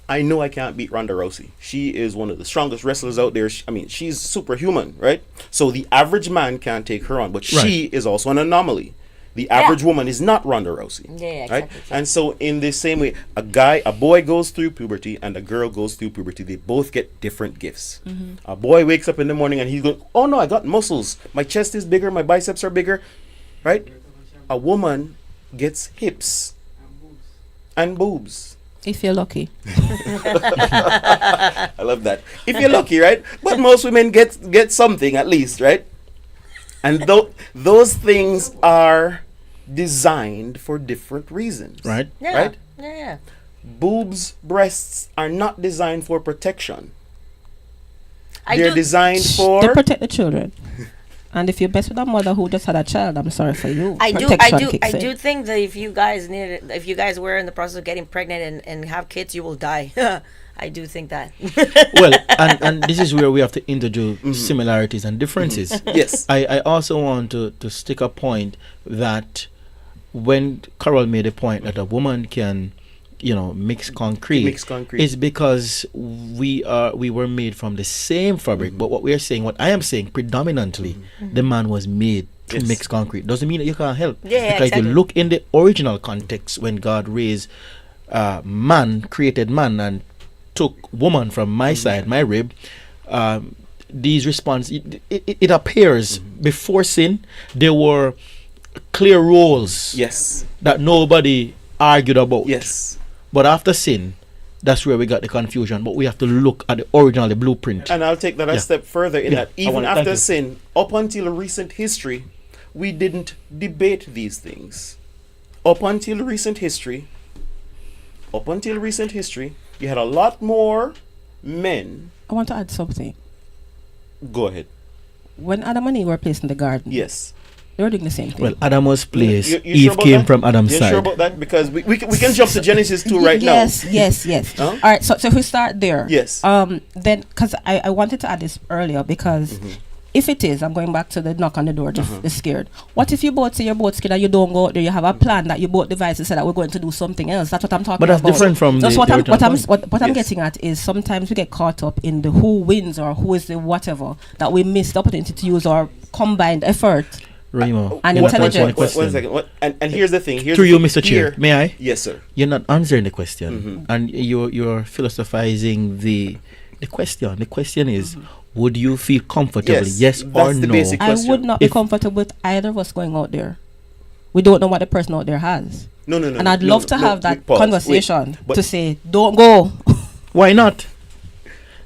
Speaker 3: I know I can't beat Ronda Rousey. She is one of the strongest wrestlers out there. She's superhuman, right? So the average man can't take her on, but she is also an anomaly. The average woman is not Ronda Rousey.
Speaker 4: Yeah,
Speaker 3: right?
Speaker 4: exactly.
Speaker 3: And so in the same way, a boy goes through puberty and a girl goes through puberty. They both get different gifts. A boy wakes up in the morning and he's going, oh no, I got muscles. My chest is bigger. My biceps are bigger, right? A woman gets hips and boobs.
Speaker 5: If you're lucky.
Speaker 3: I love that. If you're lucky, right? But most women get something at least, right? And those things are designed for different reasons.
Speaker 6: Right?
Speaker 4: Yeah.
Speaker 3: Right?
Speaker 4: Yeah.
Speaker 3: Boobs, breasts are not designed for protection. They're designed for...
Speaker 5: They protect the children. And if you're best with a mother who just had a child, I'm sorry for you.
Speaker 4: I do think that if you guys were in the process of getting pregnant and have kids, you will die. I do think that.
Speaker 6: Well, and this is where we have to introduce similarities and differences.
Speaker 3: Yes.
Speaker 6: I also want to stick a point that when Carol made a point that a woman can, mix concrete. It's because we were made from the same fabric. But what I am saying predominantly, the man was made to
Speaker 3: Yes.
Speaker 6: mix concrete doesn't mean that you can't help.
Speaker 4: Yeah,
Speaker 6: because
Speaker 4: exactly.
Speaker 6: you look in the original context when God raised man, created man, and took woman from my side, my rib. These response, it appears before sin there were clear roles
Speaker 3: Yes.
Speaker 6: that nobody argued about.
Speaker 3: Yes.
Speaker 6: But after sin, that's where we got the confusion. But we have to look at the original, the blueprint.
Speaker 3: And I'll take that a step further in that
Speaker 6: I
Speaker 3: even
Speaker 6: wanna- thank
Speaker 3: after
Speaker 6: you.
Speaker 3: sin, up until recent history, we didn't debate these things. Up until recent history, you had a lot more men.
Speaker 5: I want to add something.
Speaker 3: Go ahead.
Speaker 5: When Adam and Eve were placed in the garden,
Speaker 3: Yes.
Speaker 5: they were doing the same thing.
Speaker 6: Well, Adam was placed.
Speaker 3: You
Speaker 6: Eve
Speaker 3: sure about
Speaker 6: came
Speaker 3: that?
Speaker 6: from Adam's
Speaker 3: You
Speaker 6: side.
Speaker 3: sure about that? Because we can jump to Genesis 2 right
Speaker 5: yes,
Speaker 3: now.
Speaker 5: Yes.
Speaker 3: Huh?
Speaker 5: All right. So if we start there.
Speaker 3: Yes.
Speaker 5: Then, because I wanted to add this earlier, because if it is, I'm going back to the knock on the door, just the scared. What if you both say you're both scared and you don't go out there? You have a plan that you both devise to say that we're going to do something else. That's what I'm talking
Speaker 6: But
Speaker 5: about.
Speaker 6: that's different from
Speaker 5: That's
Speaker 6: the
Speaker 5: what I'm
Speaker 6: original
Speaker 5: what I'm
Speaker 3: Yes.
Speaker 5: getting at is sometimes we get caught up in the who wins or who is the whatever, that we miss the opportunity to use our combined effort.
Speaker 6: Remo,
Speaker 5: And
Speaker 6: you're not
Speaker 5: intelligent.
Speaker 6: answering the question.
Speaker 3: One second. And here's the thing.
Speaker 6: Through you, Mr. Chair, may I?
Speaker 3: Yes, sir.
Speaker 6: You're not answering the question, and you're philosophizing the question. The question is, would you feel comfortable? Yes, or
Speaker 3: that's the
Speaker 6: no?
Speaker 3: basic
Speaker 5: I
Speaker 3: question.
Speaker 5: would not be
Speaker 6: If-
Speaker 5: comfortable with either of us going out there. We don't know what the person out there has.
Speaker 3: No.
Speaker 5: And I'd love to have that
Speaker 3: pause.
Speaker 5: conversation
Speaker 3: Wait,
Speaker 5: to say, don't go.
Speaker 6: Why not?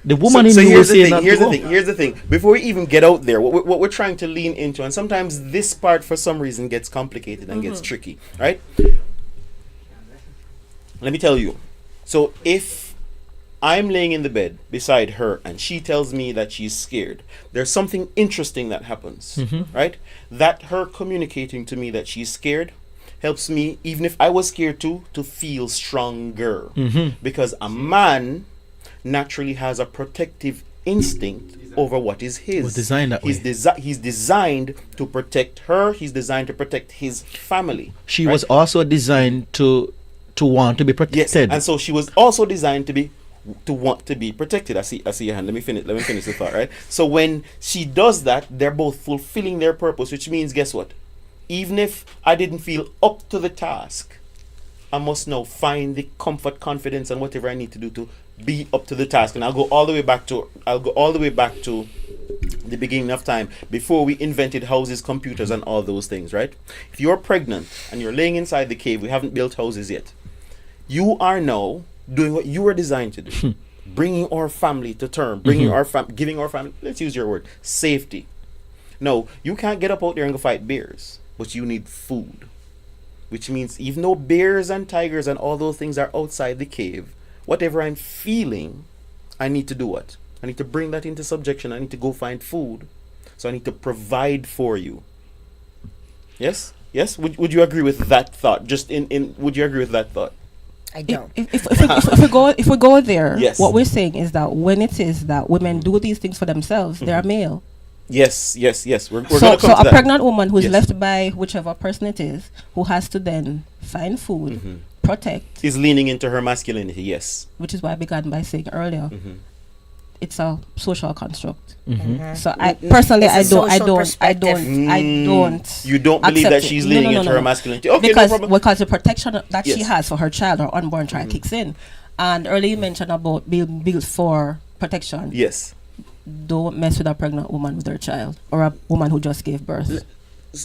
Speaker 6: The woman
Speaker 3: so
Speaker 6: in you will
Speaker 3: here's the
Speaker 6: say
Speaker 3: thing.
Speaker 6: not
Speaker 3: Here's
Speaker 6: to
Speaker 3: the
Speaker 6: go.
Speaker 3: thing. Here's the thing. Before we even get out there, what we're trying to lean into, and sometimes this part for some reason gets complicated and gets tricky, right? Let me tell you. So if I'm laying in the bed beside her and she tells me that she's scared, there's something interesting that happens, right? That her communicating to me that she's scared helps me, even if I was scared too, to feel stronger. Because a man naturally has a protective instinct over what is his.
Speaker 6: Was designed that
Speaker 3: he's
Speaker 6: way.
Speaker 3: He's designed to protect her. He's designed to protect his family.
Speaker 6: She
Speaker 3: right?
Speaker 6: was also designed to want to be
Speaker 3: Yes,
Speaker 6: protected.
Speaker 3: and so she was also designed to want to be protected. I see your hand. Let me finish the thought, right? So when she does that, they're both fulfilling their purpose, which means, guess what? Even if I didn't feel up to the task, I must now find the comfort, confidence, and whatever I need to do to be up to the task. And I'll go all the way back to the beginning of time, before we invented houses, computers, and all those things, right? If you're pregnant and you're laying inside the cave, we haven't built houses yet. You are now doing what you were designed to do, bringing our family to term, giving our family, let's use your word, safety. No, you can't get up out there and go fight bears, but you need food. Which means even though bears and tigers and all those things are outside the cave, whatever I'm feeling, I need to do what? I need to bring that into subjection. I need to go find food. So I need to provide for you. Yes? Yes? Would you agree with that thought? Would you agree with that thought?
Speaker 4: I don't.
Speaker 5: If we go there,
Speaker 3: Yes.
Speaker 5: what we're saying is that when it is that women do these things for themselves, they are male.
Speaker 3: Yes. We're
Speaker 5: So,
Speaker 3: going to come
Speaker 5: so
Speaker 3: to
Speaker 5: a
Speaker 3: that.
Speaker 5: pregnant woman who's
Speaker 3: Yes.
Speaker 5: left by whichever person it is, who has to then find food, protect,
Speaker 3: Is leaning into her masculinity, yes.
Speaker 5: which is why I began by saying earlier, it's a social construct.
Speaker 6: Mm-hmm.
Speaker 5: So I personally,
Speaker 4: It's a social perspective.
Speaker 5: I don't.
Speaker 3: You don't believe
Speaker 5: accept
Speaker 3: that
Speaker 5: it.
Speaker 3: she's
Speaker 5: No,
Speaker 3: leaning
Speaker 5: no,
Speaker 3: into
Speaker 5: no,
Speaker 3: her
Speaker 5: no.
Speaker 3: masculinity. Okay,
Speaker 5: because
Speaker 3: no problem.
Speaker 5: because the protection that she
Speaker 3: Yes.
Speaker 5: has for her child, her unborn child, kicks in. And earlier you mentioned about being built for protection.
Speaker 3: Yes.
Speaker 5: Don't mess with a pregnant woman with her child, or a woman who just gave birth.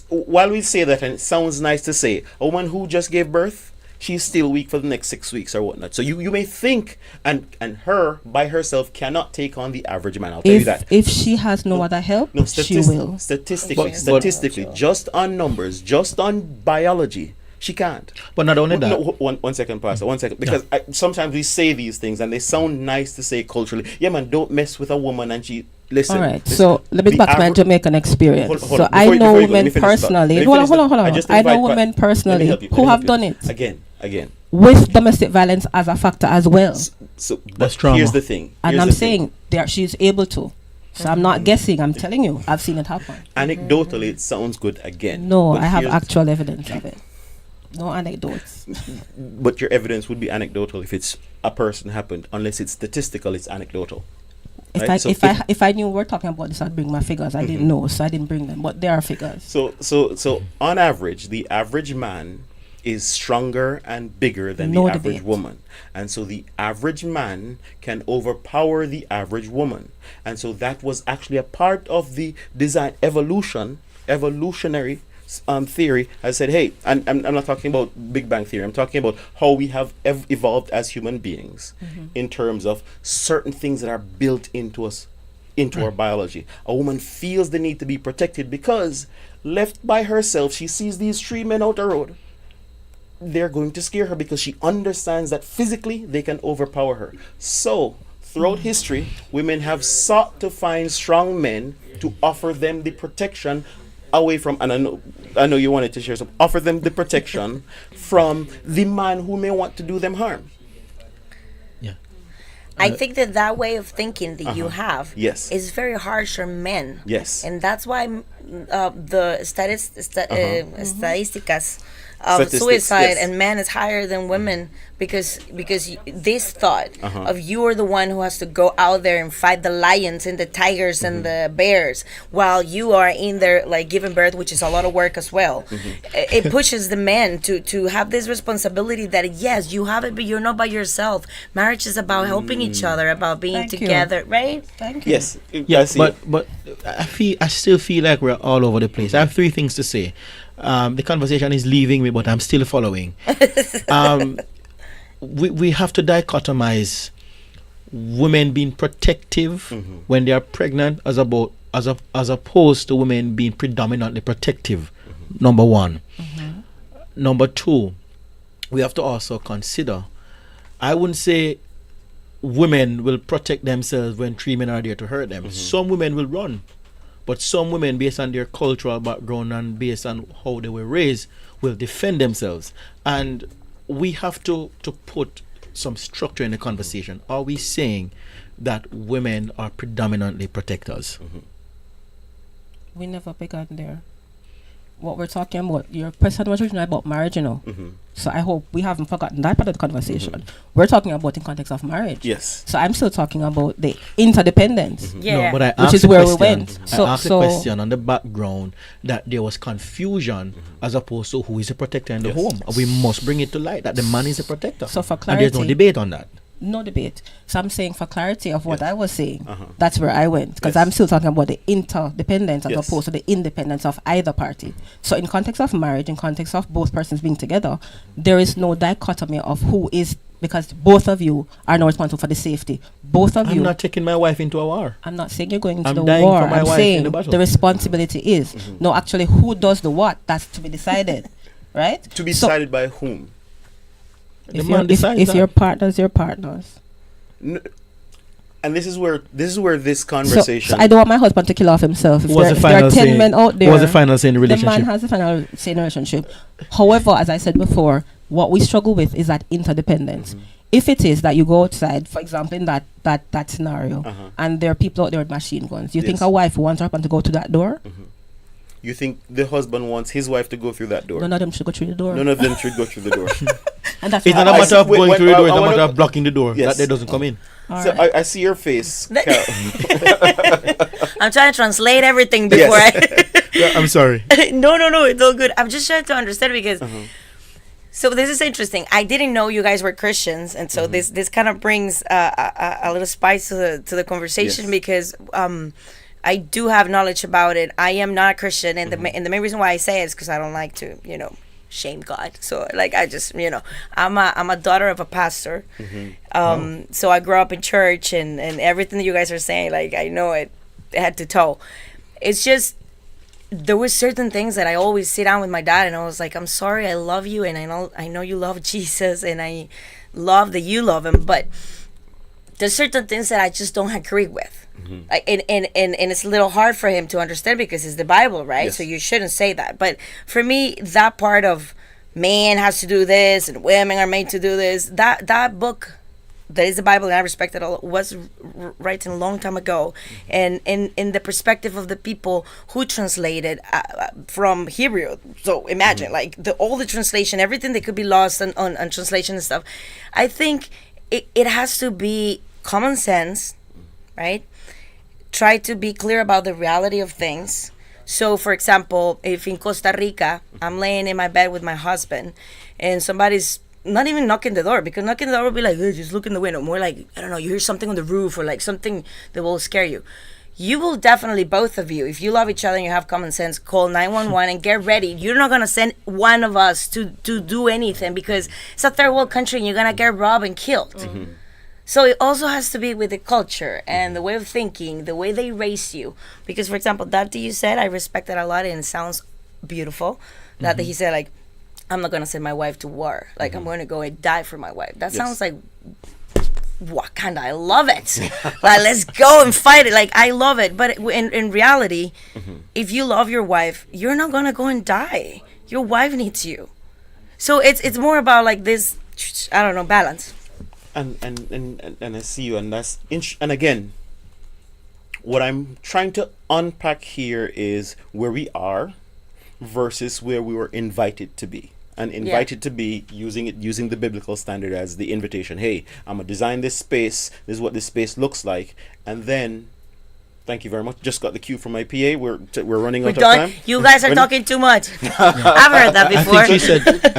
Speaker 3: While we say that, and it sounds nice to say, a woman who just gave birth, she's still weak for the next 6 weeks or whatnot. So you may think, and her by herself cannot take on the average man. I'll tell you that.
Speaker 5: If she has no other help,
Speaker 3: No,
Speaker 5: she will.
Speaker 3: statistically, just on numbers, just on biology, she can't.
Speaker 6: But not only that.
Speaker 3: No, one second, Pastor. 1 second. Because sometimes we say these things and they sound nice to say culturally. Yeah, man, don't mess with a woman and she. Listen.
Speaker 5: All right,
Speaker 3: listen,
Speaker 5: so let me
Speaker 3: the
Speaker 5: back to my
Speaker 3: aver-
Speaker 5: Jamaican experience.
Speaker 3: Hold
Speaker 5: So
Speaker 3: on,
Speaker 5: I
Speaker 3: before you
Speaker 5: know
Speaker 3: go, let me
Speaker 5: women
Speaker 3: finish the thought.
Speaker 5: personally.
Speaker 3: Let me
Speaker 5: Hold
Speaker 3: finish
Speaker 5: on.
Speaker 3: the- just
Speaker 5: I know
Speaker 3: invite-
Speaker 5: women
Speaker 3: let me
Speaker 5: personally
Speaker 3: help you,
Speaker 5: who
Speaker 3: let me
Speaker 5: have
Speaker 3: help
Speaker 5: done
Speaker 3: you.
Speaker 5: it
Speaker 3: Again.
Speaker 5: with domestic violence as a factor as well.
Speaker 3: So
Speaker 6: That's trauma.
Speaker 3: Here's the thing.
Speaker 5: And
Speaker 3: Here's
Speaker 5: I'm
Speaker 3: the thing.
Speaker 5: saying that she's able to. So I'm not guessing. I'm telling you, I've seen it happen.
Speaker 3: Anecdotally, it sounds good again.
Speaker 5: No,
Speaker 3: but
Speaker 5: I have
Speaker 3: here's-
Speaker 5: actual evidence of it. No anecdotes.
Speaker 3: But your evidence would be anecdotal if it's a person happened, unless it's statistical, it's anecdotal. Right?
Speaker 5: If I knew we were talking about this, I'd bring my figures. I didn't know, so I didn't bring them. But there are figures.
Speaker 3: So on average, the average man is stronger and bigger than
Speaker 5: No
Speaker 3: the average
Speaker 5: debate.
Speaker 3: woman, and so the average man can overpower the average woman, and so that was actually a part of the design evolutionary theory. I said, hey, and I'm not talking about Big Bang Theory. I'm talking about how we have evolved as human beings in terms of certain things that are built into us, into our biology. A woman feels the need to be protected because left by herself, she sees these 3 men out the road. They're going to scare her because she understands that physically they can overpower her. So throughout history, women have sought to find strong men to offer them the protection away from, and I know you wanted to share some, offer them the protection from the man who may want to do them harm.
Speaker 6: Yeah.
Speaker 4: I think that way of thinking that you have
Speaker 3: Yes.
Speaker 4: is very harsh on men.
Speaker 3: Yes.
Speaker 4: And that's why the statistics of
Speaker 3: Statistics,
Speaker 4: suicide
Speaker 3: yes.
Speaker 4: and men is higher than women because this thought of you are the one who has to go out there and fight the lions and the tigers and the bears while you are in there like giving birth, which is a lot of work as well. It pushes the men to have this responsibility that yes, you have it, but you're not by yourself. Marriage is about helping each other, about being
Speaker 5: Thank you.
Speaker 4: together, right?
Speaker 5: Thank you.
Speaker 3: Yes.
Speaker 6: Yeah,
Speaker 3: I see it.
Speaker 6: but I still feel like we're all over the place. I have 3 things to say. The conversation is leaving me, but I'm still following. We have to dichotomize women being protective when they are pregnant as opposed to women being predominantly protective. Number 1. Number 2, we have to also consider, I wouldn't say women will protect themselves when 3 men are there to hurt them. Some women will run. But some women, based on their cultural background and based on how they were raised, will defend themselves. And we have to put some structure in the conversation. Are we saying that women are predominantly protectors?
Speaker 5: We never began there. What we're talking about, your question was originally about marriage, you know. So I hope we haven't forgotten that part of the conversation. We're talking about in context of marriage.
Speaker 3: Yes.
Speaker 5: So I'm still talking about the interdependence.
Speaker 4: Yeah.
Speaker 6: No, but I
Speaker 5: Which
Speaker 6: asked
Speaker 5: is
Speaker 6: the
Speaker 5: where we
Speaker 6: question-
Speaker 5: went.
Speaker 6: I asked the question on the background that there was confusion as opposed to who is a protector in the
Speaker 3: Yes.
Speaker 6: home. We must bring it to light that the man is a protector.
Speaker 5: So for
Speaker 6: and there's no
Speaker 5: clarity-
Speaker 6: debate on that.
Speaker 5: No debate. So I'm saying for clarity of what I was saying, that's where I went. Because
Speaker 3: Yes.
Speaker 5: I'm still talking about the interdependence as
Speaker 3: Yes.
Speaker 5: opposed to the independence of either party. So in context of marriage, in context of both persons being together, there is no dichotomy of who is, because both of you are now responsible for the safety. Both of
Speaker 6: I'm
Speaker 5: you.
Speaker 6: not taking my wife into a war.
Speaker 5: I'm not saying you're going into
Speaker 6: I'm
Speaker 5: the
Speaker 6: dying
Speaker 5: war.
Speaker 6: for my
Speaker 5: I'm
Speaker 6: wife in
Speaker 5: saying
Speaker 6: the battle.
Speaker 5: the responsibility is. No, actually, who does the what? That's to be decided. Right?
Speaker 3: To be
Speaker 5: So
Speaker 3: decided by whom?
Speaker 6: The man decides
Speaker 5: if
Speaker 6: that.
Speaker 5: your partners, your partners.
Speaker 3: And this is where this
Speaker 5: So
Speaker 3: conversation.
Speaker 5: I don't want my husband to kill off himself. If
Speaker 6: Who was
Speaker 5: there,
Speaker 6: the
Speaker 5: if there
Speaker 6: final
Speaker 5: are 10
Speaker 6: say?
Speaker 5: men out
Speaker 6: Who
Speaker 5: there,
Speaker 6: was the final say in the
Speaker 5: the man
Speaker 6: relationship?
Speaker 5: has the final say in the relationship. However, as I said before, what we struggle with is that interdependence. If it is that you go outside, for example, in that scenario, and there are people out there with machine guns, you think
Speaker 3: Yes.
Speaker 5: a wife wants her husband to go to that door?
Speaker 3: You think the husband wants his wife to go through that door?
Speaker 5: None of them should go through the door.
Speaker 3: None of them should go through the door.
Speaker 5: And that's
Speaker 6: It's
Speaker 5: why
Speaker 6: not a
Speaker 3: I
Speaker 6: matter
Speaker 3: see-
Speaker 6: of
Speaker 3: wait,
Speaker 6: going
Speaker 3: wait,
Speaker 6: through the door, it's
Speaker 3: I
Speaker 6: a
Speaker 3: wanna-
Speaker 6: matter of blocking the door.
Speaker 3: Yes.
Speaker 6: That they doesn't come in.
Speaker 5: All
Speaker 3: So
Speaker 5: right.
Speaker 3: I see your face. Carol.
Speaker 4: I'm trying to translate everything before
Speaker 6: Yeah, I'm sorry.
Speaker 4: No, it's all good. I'm just trying to understand because. So this is interesting. I didn't know you guys were Christians, and so this kind of brings a little spice to the conversation
Speaker 3: Yes.
Speaker 4: because I do have knowledge about it. I am not a Christian, and the main reason why I say it is because I don't like to shame God. So like I just I'm a daughter of a pastor. So I grew up in church, and everything that you guys are saying, like I know it head to toe. It's just there were certain things that I always sit down with my dad and I was like, I'm sorry, I love you, and I know you love Jesus, and I love that you love him, but there's certain things that I just don't agree with. Like, and it's a little hard for him to understand because it's the Bible, right?
Speaker 3: Yes.
Speaker 4: So you shouldn't say that. But for me, that part of man has to do this and women are made to do this, that book that is the Bible, and I respect it all, was written a long time ago, and in the perspective of the people who translated from Hebrew. So imagine like all the translation, everything that could be lost on translation and stuff. I think it has to be common sense, right? try to be clear about the reality of things. So, for example, if in Costa Rica, I'm laying in my bed with my husband and somebody's not even knocking the door, because knocking the door would be like, hey, just look in the window. More like, I don't know, you hear something on the roof or like something that will scare you. You will definitely, both of you, if you love each other and you have common sense, call 911 and get ready. You're not going to send one of us to do anything because it's a third world country and you're going to get robbed and killed. Mm-hmm. So it also has to be with the culture and the way of thinking, the way they raise you. Because, for example, that you said, I respect that a lot and it sounds beautiful. That he said, like, I'm not going to send my wife to war. Like, I'm going to go and die for my wife. That sounds like Wakanda. I love it. Like, let's go and fight it. Like, I love it. But in reality, if you love your wife, you're not going to go and die. Your wife needs you. So it's more about, like, this, I don't know, balance.
Speaker 3: And I see you, and that's and again, what I'm trying to unpack here is where we are versus where we were invited to be. And invited to be using the biblical standard as the invitation. Hey, I'm gonna design this space. This is what this space looks like. And then, thank you very much. Just got the cue from my PA. We're running out of time.
Speaker 4: You guys are talking too much. I've heard that before.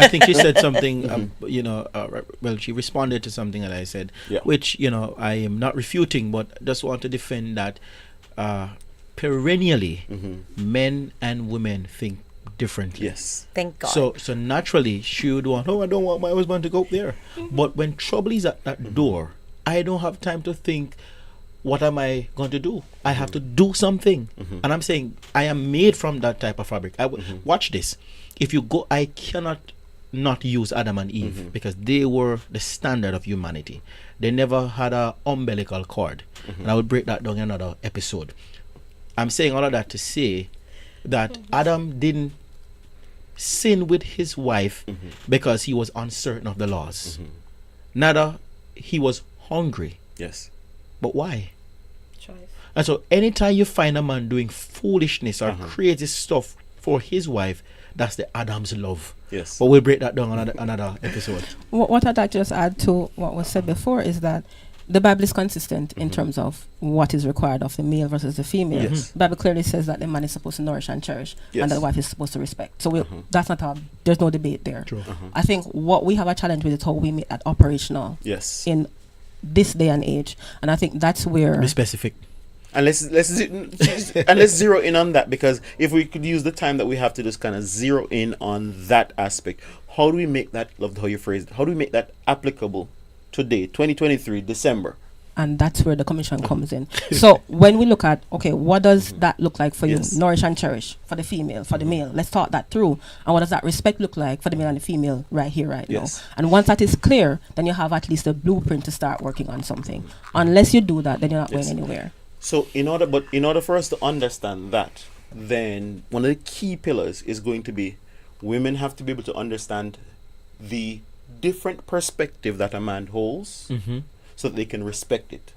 Speaker 6: I think she said something. Well, she responded to something that I said, which I am not refuting, but just want to defend that. Perennially, men and women think differently.
Speaker 3: Yes.
Speaker 4: Thank God.
Speaker 6: So naturally, she would want, I don't want my husband to go up there. But when trouble is at that door, I don't have time to think, what am I going to do? I have to do something. And I'm saying, I am made from that type of fabric. Watch this. If you go, I cannot not use Adam and Eve because they were the standard of humanity. They never had a umbilical cord. And I will break that down in another episode. I'm saying all of that to say that Adam didn't sin with his wife because he was uncertain of the laws. Neither he was hungry.
Speaker 3: Yes.
Speaker 6: But why?
Speaker 4: Choice.
Speaker 6: And so anytime you find a man doing foolishness or crazy stuff for his wife, that's the Adam's love.
Speaker 3: Yes.
Speaker 6: But we'll break that down another episode.
Speaker 5: What I'd like to just add to what was said before is that the Bible is consistent in terms of what is required of the male versus the female.
Speaker 3: Yes.
Speaker 5: The Bible clearly says that the man is supposed to nourish and cherish, and that the wife is supposed to respect. So that's not there's no debate there.
Speaker 6: True.
Speaker 5: I think what we have a challenge with is how we make that operational in this day and age, and I think that's where
Speaker 6: be specific.
Speaker 3: And let's zero in on that, because if we could use the time that we have to just kind of zero in on that aspect, how do we make that, loved how you phrased it, how do we make that applicable today, 2023, December?
Speaker 5: And that's where the commission comes in. So when we look at, okay, what does that look like for you? Nourish and cherish for the female, for the male. Let's talk that through. And what does that respect look like for the male and the female right here, right now? And once that is clear, then you have at least a blueprint to start working on something. Unless you do that, then you're not going anywhere.
Speaker 3: So in order for us to understand that, then one of the key pillars is going to be women have to be able to understand the different perspective that a man holds so that they can respect it.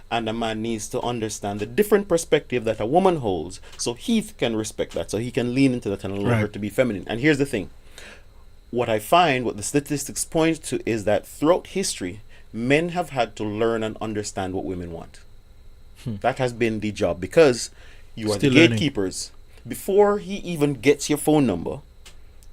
Speaker 3: And a man needs to understand the different perspective that a woman holds so he can respect that, so he can lean into that and allow her to be feminine. And here's the thing. What I find, what the statistics point to, is that throughout history, men have had to learn and understand what women want. That has been the job, because you are the gatekeepers. Before he even gets your phone number,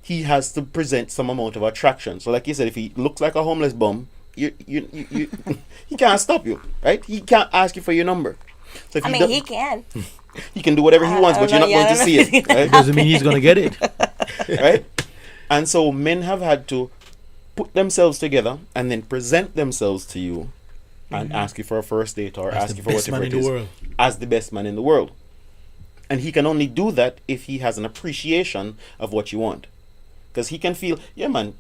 Speaker 3: he has to present some amount of attraction. So like you said, if he looks like a homeless bum, you he can't stop you, right? He can't ask you for your number. So if
Speaker 4: he can.
Speaker 3: He can do whatever he wants, but you're not going to see it. Right?
Speaker 6: Doesn't mean he's going to get it.
Speaker 3: Right? And so men have had to put themselves together and then present themselves to you and ask you for a first date or ask you for whatever it is as the best man in the world. And he can only do that if he has an appreciation of what you want. Because he can feel, yeah, man,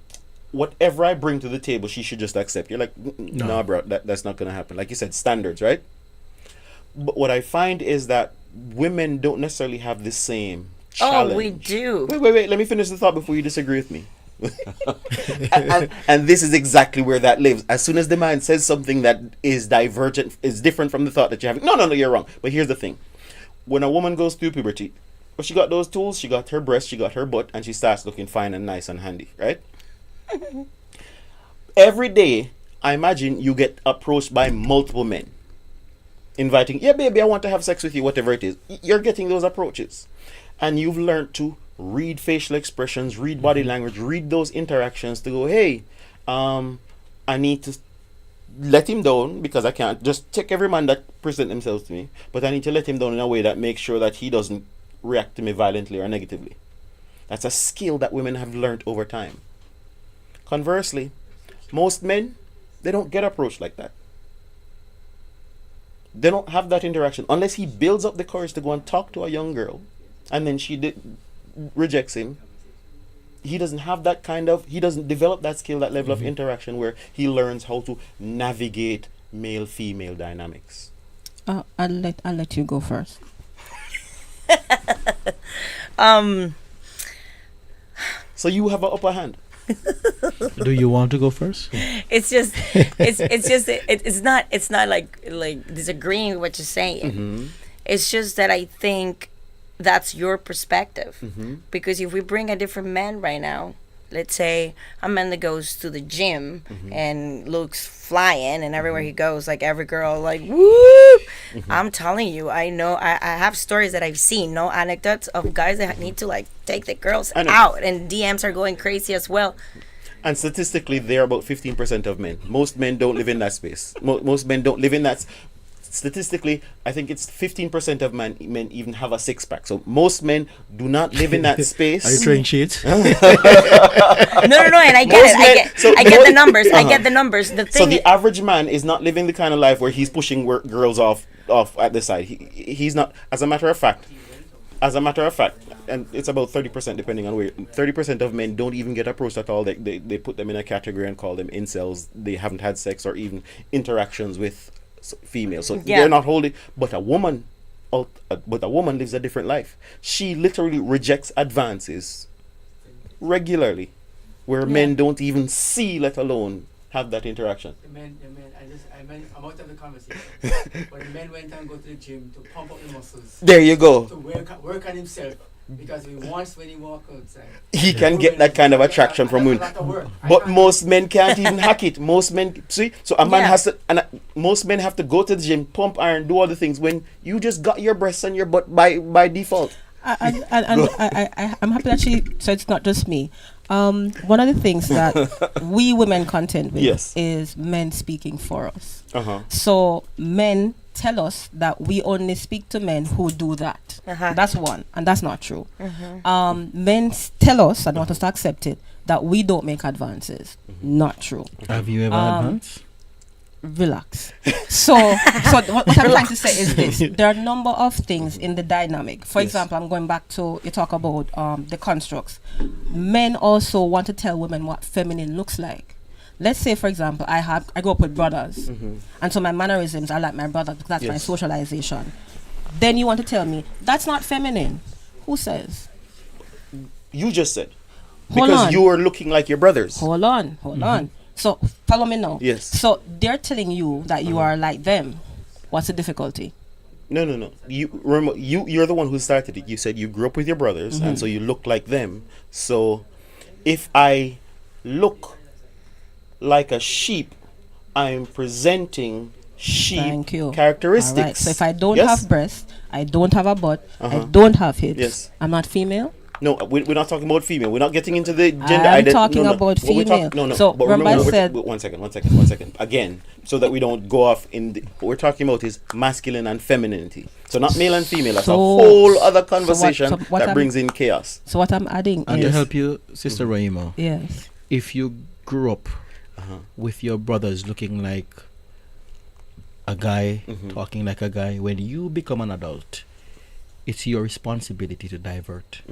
Speaker 3: whatever I bring to the table, she should just accept. You're like, no, bro, that's not going to happen. Like you said, standards, right? But what I find is that women don't necessarily have the same challenge.
Speaker 4: Oh, we do.
Speaker 3: Wait. Let me finish the thought before you disagree with me. and this is exactly where that lives. As soon as the man says something that is divergent, is different from the thought that you're having, no, you're wrong. But here's the thing. When a woman goes through puberty, well, she got those tools, she got her breast, she got her butt, and she starts looking fine and nice and handy, right? Every day, I imagine you get approached by multiple men. inviting, yeah, baby, I want to have sex with you, whatever it is. You're getting those approaches. And you've learned to read facial expressions, read body language, read those interactions to go, hey, I need to let him down because I can't just take every man that present themselves to me, but I need to let him down in a way that makes sure that he doesn't react to me violently or negatively. That's a skill that women have learned over time. Conversely, most men, they don't get approached like that. They don't have that interaction unless he builds up the courage to go and talk to a young girl and then she rejects him. He doesn't have that he doesn't develop that skill, that level of interaction where he learns how to navigate male-female dynamics.
Speaker 5: I'll let you go first.
Speaker 3: So you have an upper hand.
Speaker 6: Do you want to go first?
Speaker 4: It's not like disagreeing with what you're saying. It's just that I think that's your perspective. Because if we bring a different man right now, let's say a man that goes to the gym and looks flying and everywhere he goes, like every girl like whoop. I'm telling you, I know I have stories that I've seen, no anecdotes of guys that need to like take the girls out, and DMs are going crazy as well.
Speaker 3: And statistically, they're about 15% of men. Most men don't live in that space. Most men don't live in that. Statistically, I think it's 15% of men even have a six-pack. So most men do not live in that space.
Speaker 6: Are you throwing shades?
Speaker 4: No, and I get it. I get the numbers. I get the numbers. The thing.
Speaker 3: So the average man is not living the kind of life where he's pushing girls off at the side. He's not. As a matter of fact, and it's about 30% depending on where. 30% of men don't even get approached at all. They put them in a category and call them incels. They haven't had sex or even interactions with female, so they're not holding. But a woman lives a different life. She literally rejects advances regularly, where men don't even see, let alone have that interaction.
Speaker 9: The men, I'm out of the conversation. But the men went and go to the gym to pump up the muscles.
Speaker 3: There you go.
Speaker 9: To work on himself. Because he wants, when he walk outside,
Speaker 3: he can get that kind of attraction from women. But most men can't even hack it. Most men, see, so a man has to, and most men have to go to the gym, pump iron, do all the things when you just got your breasts and your butt by default.
Speaker 5: I'm happy that she said it's not just me. One of the things that we women contend with is men speaking for us. So men tell us that we only speak to men who do that. That's one, and that's not true. Men tell us, and want us to accept it, that we don't make advances. Not true.
Speaker 6: Have you ever advanced?
Speaker 5: Relax. So what I'm trying to say is this: there are a number of things in the dynamic. For example, I'm going back to you talk about the constructs. Men also want to tell women what feminine looks like. Let's say, for example, I grew up with brothers, and so my mannerisms are like my brother because that's my socialization. Then you want to tell me that's not feminine? Who says?
Speaker 3: You just said. Because you are looking like your brothers.
Speaker 5: Hold on. So follow me now.
Speaker 3: Yes.
Speaker 5: So they're telling you that you are like them. What's the difficulty?
Speaker 3: No. You're the one who started it. You said you grew up with your brothers, and so you look like them. So if I look like a sheep, I'm presenting sheep characteristics.
Speaker 5: All right. So if I don't have breasts, I don't have a butt, I don't have hips, I'm not female?
Speaker 3: No, we're not talking about female. We're not getting into the gender.
Speaker 5: I'm talking about female.
Speaker 3: So
Speaker 5: but remember I said...
Speaker 3: One second. Again, so that we don't go off in what we're talking about is masculine and femininity. So not male and female. That's a whole other conversation that brings in chaos.
Speaker 5: So what I'm adding
Speaker 6: and to help you, Sister Raima.
Speaker 5: Yes.
Speaker 6: If you grew up with your brothers looking like a guy, talking like a guy, when you become an adult, it's your responsibility to divert.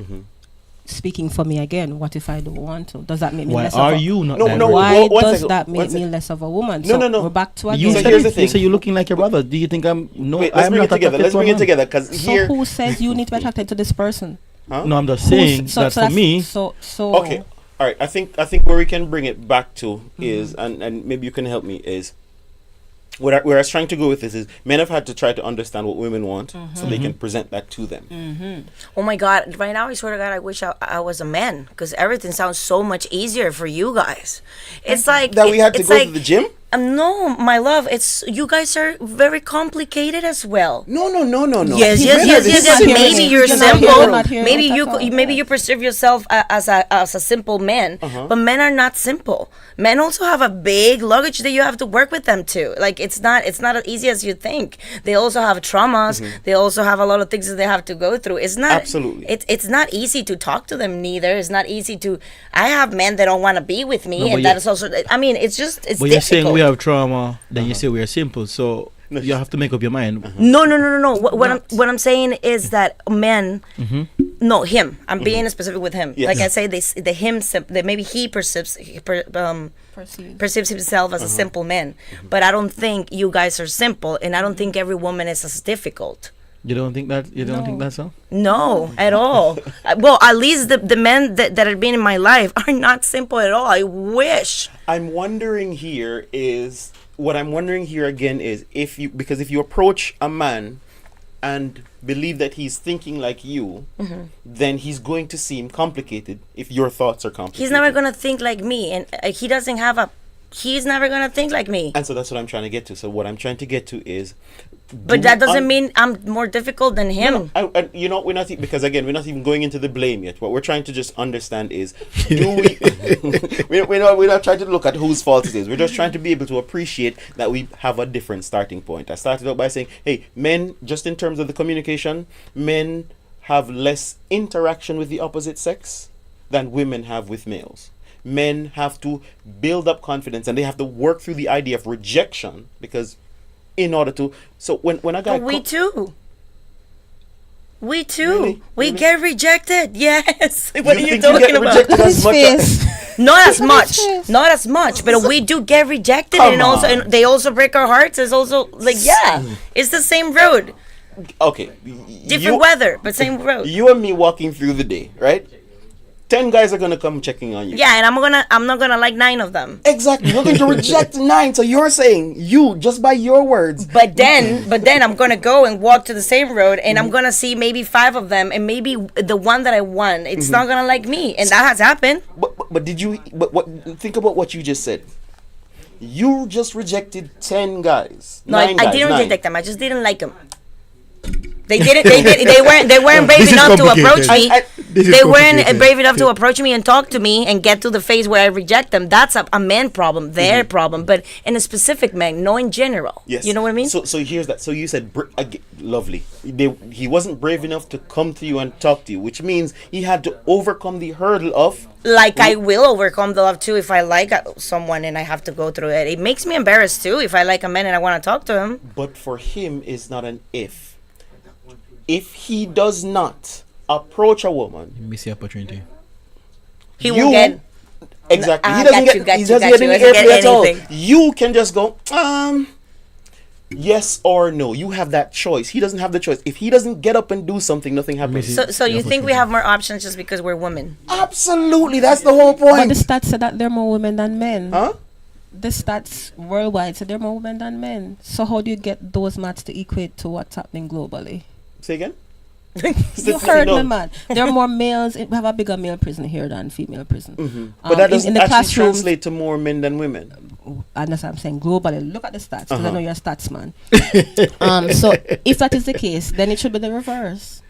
Speaker 5: Speaking for me again, what if I don't want to? Does that make me less
Speaker 6: are
Speaker 5: of a
Speaker 6: you not
Speaker 5: why does that make me less of a woman?
Speaker 3: No.
Speaker 5: We're back to
Speaker 6: you
Speaker 5: again.
Speaker 3: Here's the thing.
Speaker 6: So you're looking like your brother. Do you think I'm no?
Speaker 3: Wait,
Speaker 6: I'm not
Speaker 3: together. Let's bring it together because
Speaker 5: so who says you need to be attracted to this person?
Speaker 6: No, I'm just saying that for me.
Speaker 5: So
Speaker 3: okay. All right. I think where we can bring it back to is and maybe you can help me is where I was trying to go with this is men have had to try to understand what women want so they can present that to them.
Speaker 4: Oh my God! Right now, I swear to God, I wish I was a man because everything sounds so much easier for you guys. It's like
Speaker 3: that we had to go to the gym.
Speaker 4: No, my love, it's you guys are very complicated as well.
Speaker 10: No.
Speaker 4: Yes.
Speaker 5: simple.
Speaker 4: Maybe you're
Speaker 5: You're not
Speaker 4: simple.
Speaker 5: not hearing
Speaker 4: Maybe
Speaker 5: it at
Speaker 4: you
Speaker 5: all.
Speaker 4: maybe you perceive yourself as a simple man, but men are not simple. Men also have a big luggage that you have to work with them too. Like it's not as easy as you think. They also have traumas. They also have a lot of things that they have to go through. It's not
Speaker 10: Absolutely.
Speaker 4: It's not easy to talk to them neither. It's not easy to. I have men that don't want to be with me,
Speaker 6: No, but
Speaker 4: and that is also. I mean, it's just it's
Speaker 6: But you're saying
Speaker 4: difficult.
Speaker 6: we have trauma, then you say we are simple. So you have to make up your mind.
Speaker 4: No. What I'm saying is that men, no, him. I'm being specific with him.
Speaker 10: Yes.
Speaker 4: Like I say, that maybe he perceives himself as a simple man. But I don't think you guys are simple, and I don't think every woman is as difficult.
Speaker 6: You don't think that? You don't think that's so?
Speaker 4: No, at all. Well, at least the men that have been in my life are not simple at all. I wish.
Speaker 10: I'm wondering here again is because if you approach a man and believe that he's thinking like you, then he's going to seem complicated if your thoughts are complicated.
Speaker 4: He's never gonna think like me, and he's never gonna think like me.
Speaker 10: And so that's what I'm trying to get to. So what I'm trying to get to is,
Speaker 4: But that doesn't mean I'm more difficult than him.
Speaker 10: We're not because again we're not even going into the blame yet. What we're trying to just understand is, do we? we're not trying to look at whose fault it is. We're just trying to be able to appreciate that we have a different starting point. I started out by saying, hey, men, just in terms of the communication, men have less interaction with the opposite sex than women have with males. Men have to build up confidence, and they have to work through the idea of rejection because. In order to, so when a guy,
Speaker 4: But we too.
Speaker 10: Really?
Speaker 4: We get rejected. Yes. What are you
Speaker 10: think
Speaker 4: talking
Speaker 10: get
Speaker 4: about?
Speaker 10: rejected as much
Speaker 4: Not as much, but we do get rejected,
Speaker 10: Come
Speaker 4: and they also break our hearts. It's also like it's the same road,
Speaker 10: okay,
Speaker 4: different weather, but same road.
Speaker 10: You and me walking through the day, right? 10 guys are gonna come checking on you.
Speaker 4: Yeah, and I'm not gonna like 9 of them.
Speaker 10: Exactly. You're going to reject 9. So you're saying you just by your words.
Speaker 4: But then I'm gonna go and walk to the same road, and I'm gonna see maybe 5 of them, and maybe the one that I won, it's not gonna like me, and that has happened.
Speaker 10: But did you? But what? Think about what you just said. You just rejected 10 guys.
Speaker 4: No,
Speaker 10: 9
Speaker 4: I
Speaker 10: guys,
Speaker 4: didn't
Speaker 10: 9.
Speaker 4: reject them. I just didn't like them. They weren't brave enough to approach me. They weren't brave enough to approach me and talk to me and get to the phase where I reject them. That's a man problem, their problem, but in a specific man, no in general.
Speaker 10: Yes.
Speaker 4: You know what I mean?
Speaker 10: So here's that. So you said lovely. He wasn't brave enough to come to you and talk to you, which means he had to overcome the hurdle of.
Speaker 4: Like I will overcome the love too if I like someone and I have to go through it. It makes me embarrassed too if I like a man and I want to talk to him.
Speaker 10: But for him, it's not an if. If he does not approach a woman,
Speaker 6: You miss the opportunity.
Speaker 4: He won't get.
Speaker 10: Exactly.
Speaker 4: No,
Speaker 10: He doesn't get any airplay at all.
Speaker 4: anything.
Speaker 10: You can just go, yes or no. You have that choice. He doesn't have the choice. If he doesn't get up and do something, nothing happens.
Speaker 4: So you think we have more options just because we're women?
Speaker 10: Absolutely. That's the whole
Speaker 5: But
Speaker 10: point.
Speaker 5: the stats say that there are more women than men.
Speaker 10: Huh?
Speaker 5: The stats worldwide say there are more women than men. So how do you get those maths to equate to what's happening globally?
Speaker 10: Say again?
Speaker 5: You heard me, man. There are more males. We have a bigger male prison here than female prison.
Speaker 10: But that doesn't
Speaker 5: in the
Speaker 10: actually
Speaker 5: classroom,
Speaker 10: translate to more men than women.
Speaker 5: and that's what I'm saying globally. Look at the stats, because I know you're a stats man. So if that is the case, then it should be the reverse.